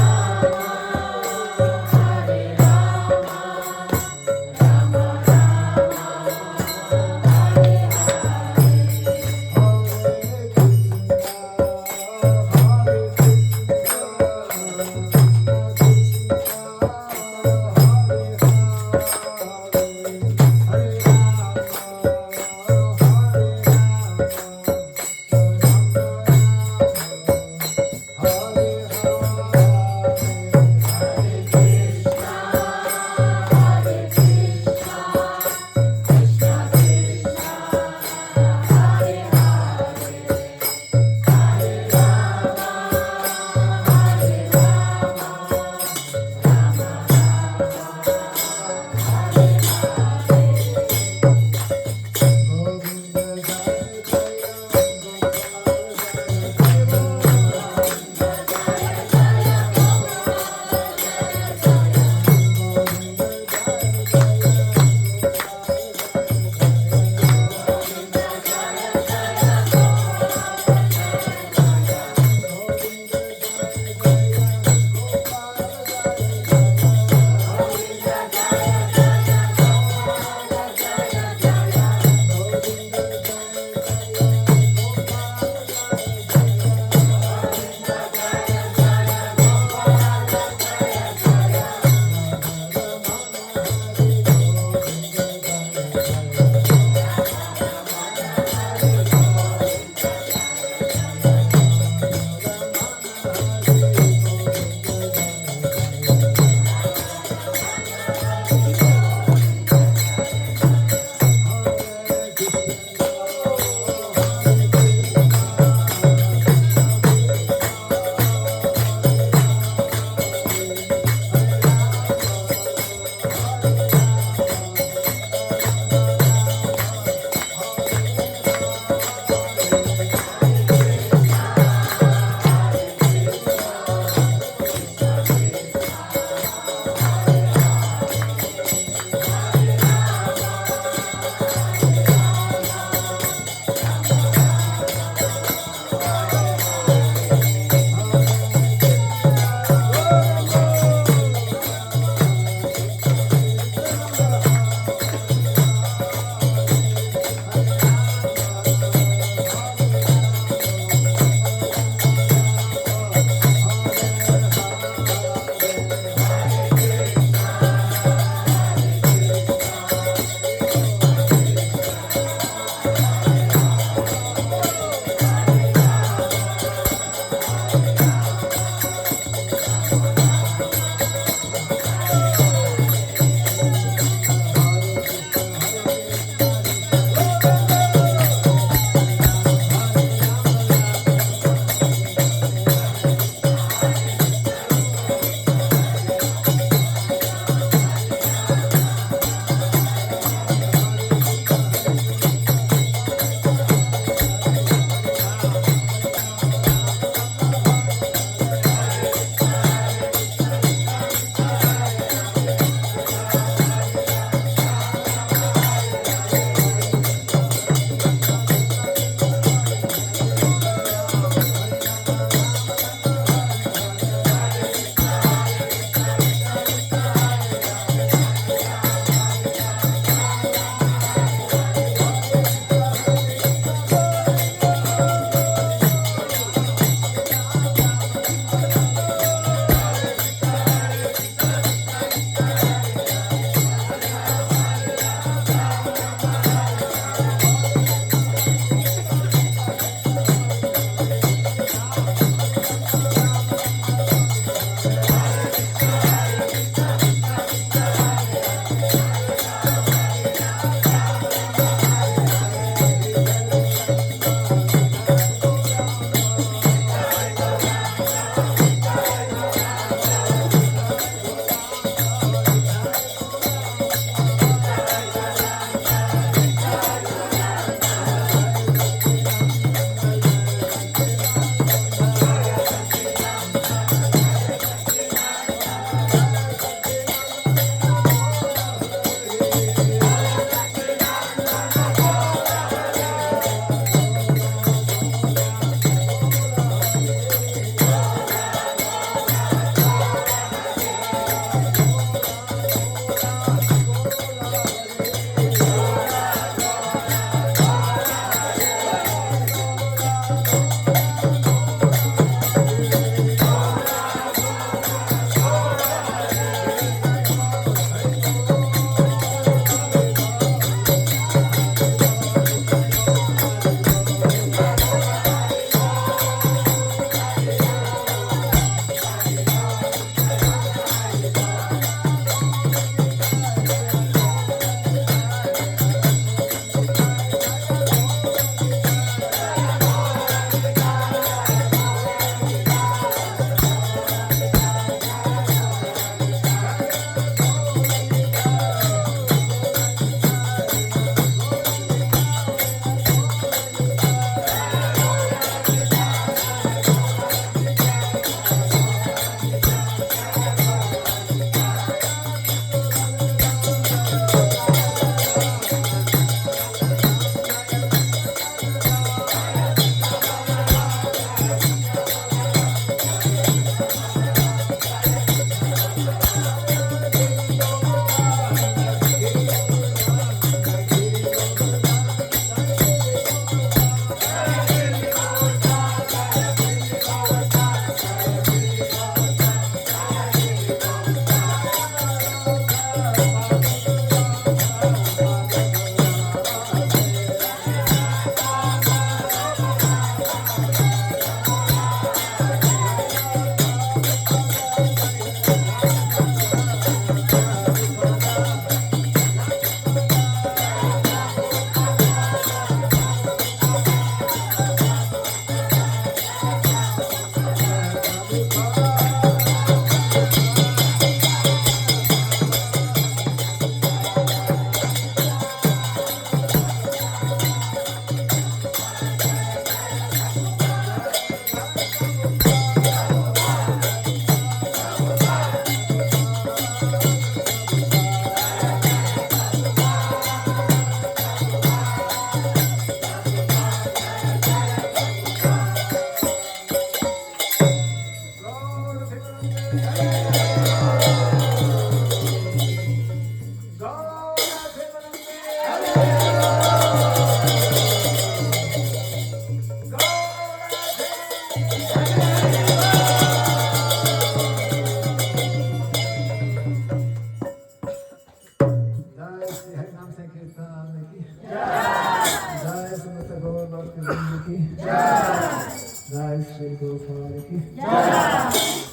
S1: Jai Sri Gopal ki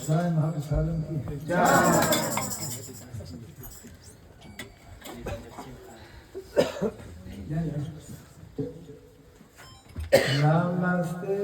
S1: Jai Mahasalam ki Namaste Namaste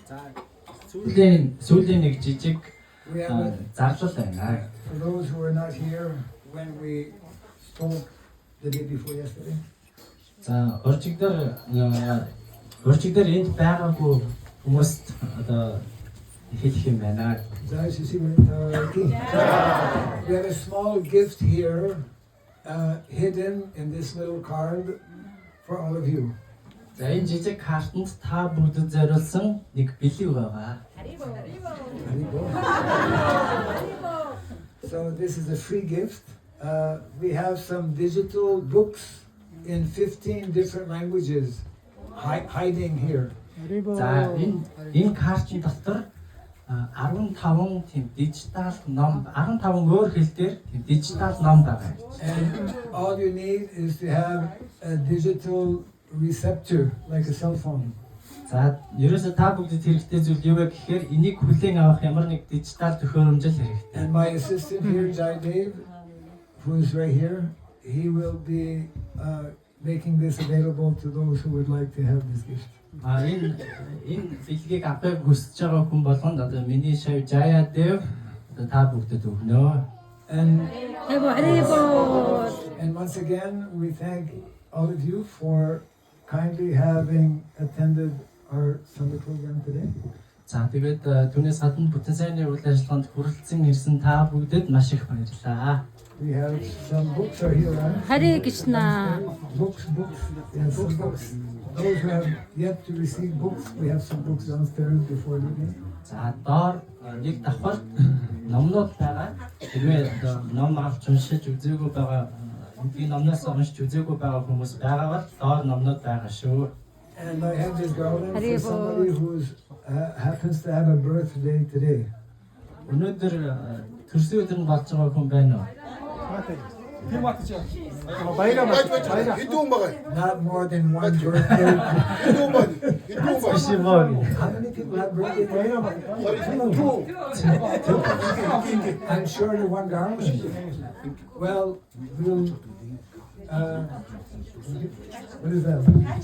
S3: За сүүлийн нэг жижиг
S1: We have it
S3: зарлал байна.
S1: for those who were not here when we spoke the day before yesterday.
S3: За уржигдэр энд байгаагүй хүмүүст одоо хэлэх юм байна.
S1: We have a small gift here hidden in this little card for all of you.
S3: За энэ жижиг картанд та бүгдэд зориулсан нэг бэлэг байгаа.
S1: So this is a free gift. We have some digital books in 15 different languages hiding here.
S3: За энэ картын дотор 15 тийм дижитал ном 15 өөр хэл дээр тийм дижитал ном байгаа.
S1: And all you need is to have a digital receptor like a cell phone.
S3: За ерөөсөө та бүгдэд хэрэгтэй зүйл юу вэ гэхээр энийг хүлээн авах ямар нэг дижитал төхөөрөмжл хэрэгтэй.
S1: And my assistant here, Jai Dev, who is right here, he will be making this available to those who would like to have this gift.
S3: Энэ бэлгийг авахыг хүсэж байгаа хүн болгонд одоо миний шав Jaya Dev одоо та бүгдэд өгнө.
S1: And once again, we thank all of you for kindly having attended our Sunday program today.
S3: За тэгээд түүнээс гадна бүтэн сайнны үйл ажиллагаанд хүрэлцэн ирсэн та бүгдэд маш их баярлалаа.
S1: We have some books are here, right?
S10: Харе Кришна.
S1: Books. Yes, some books. Those who have yet to receive books, we have some books downstairs before leaving.
S3: За доор нэг давхар номнууд байгаа. Тэгвэл ном авч уншиж үзээгүй байгаа энэ номноос уншиж үзээгүй байгаа хүмүүс байгаа бол доор номнууд байгаа шүү.
S1: And I have this garland for somebody who happens to have a birthday today.
S3: Өнөөдөр төрсөн өдөр нь болж байгаа хүн байна уу?
S1: Not more than one birthday. How many people have birthday today? I'm sure the one garland. Well, we'll what is that?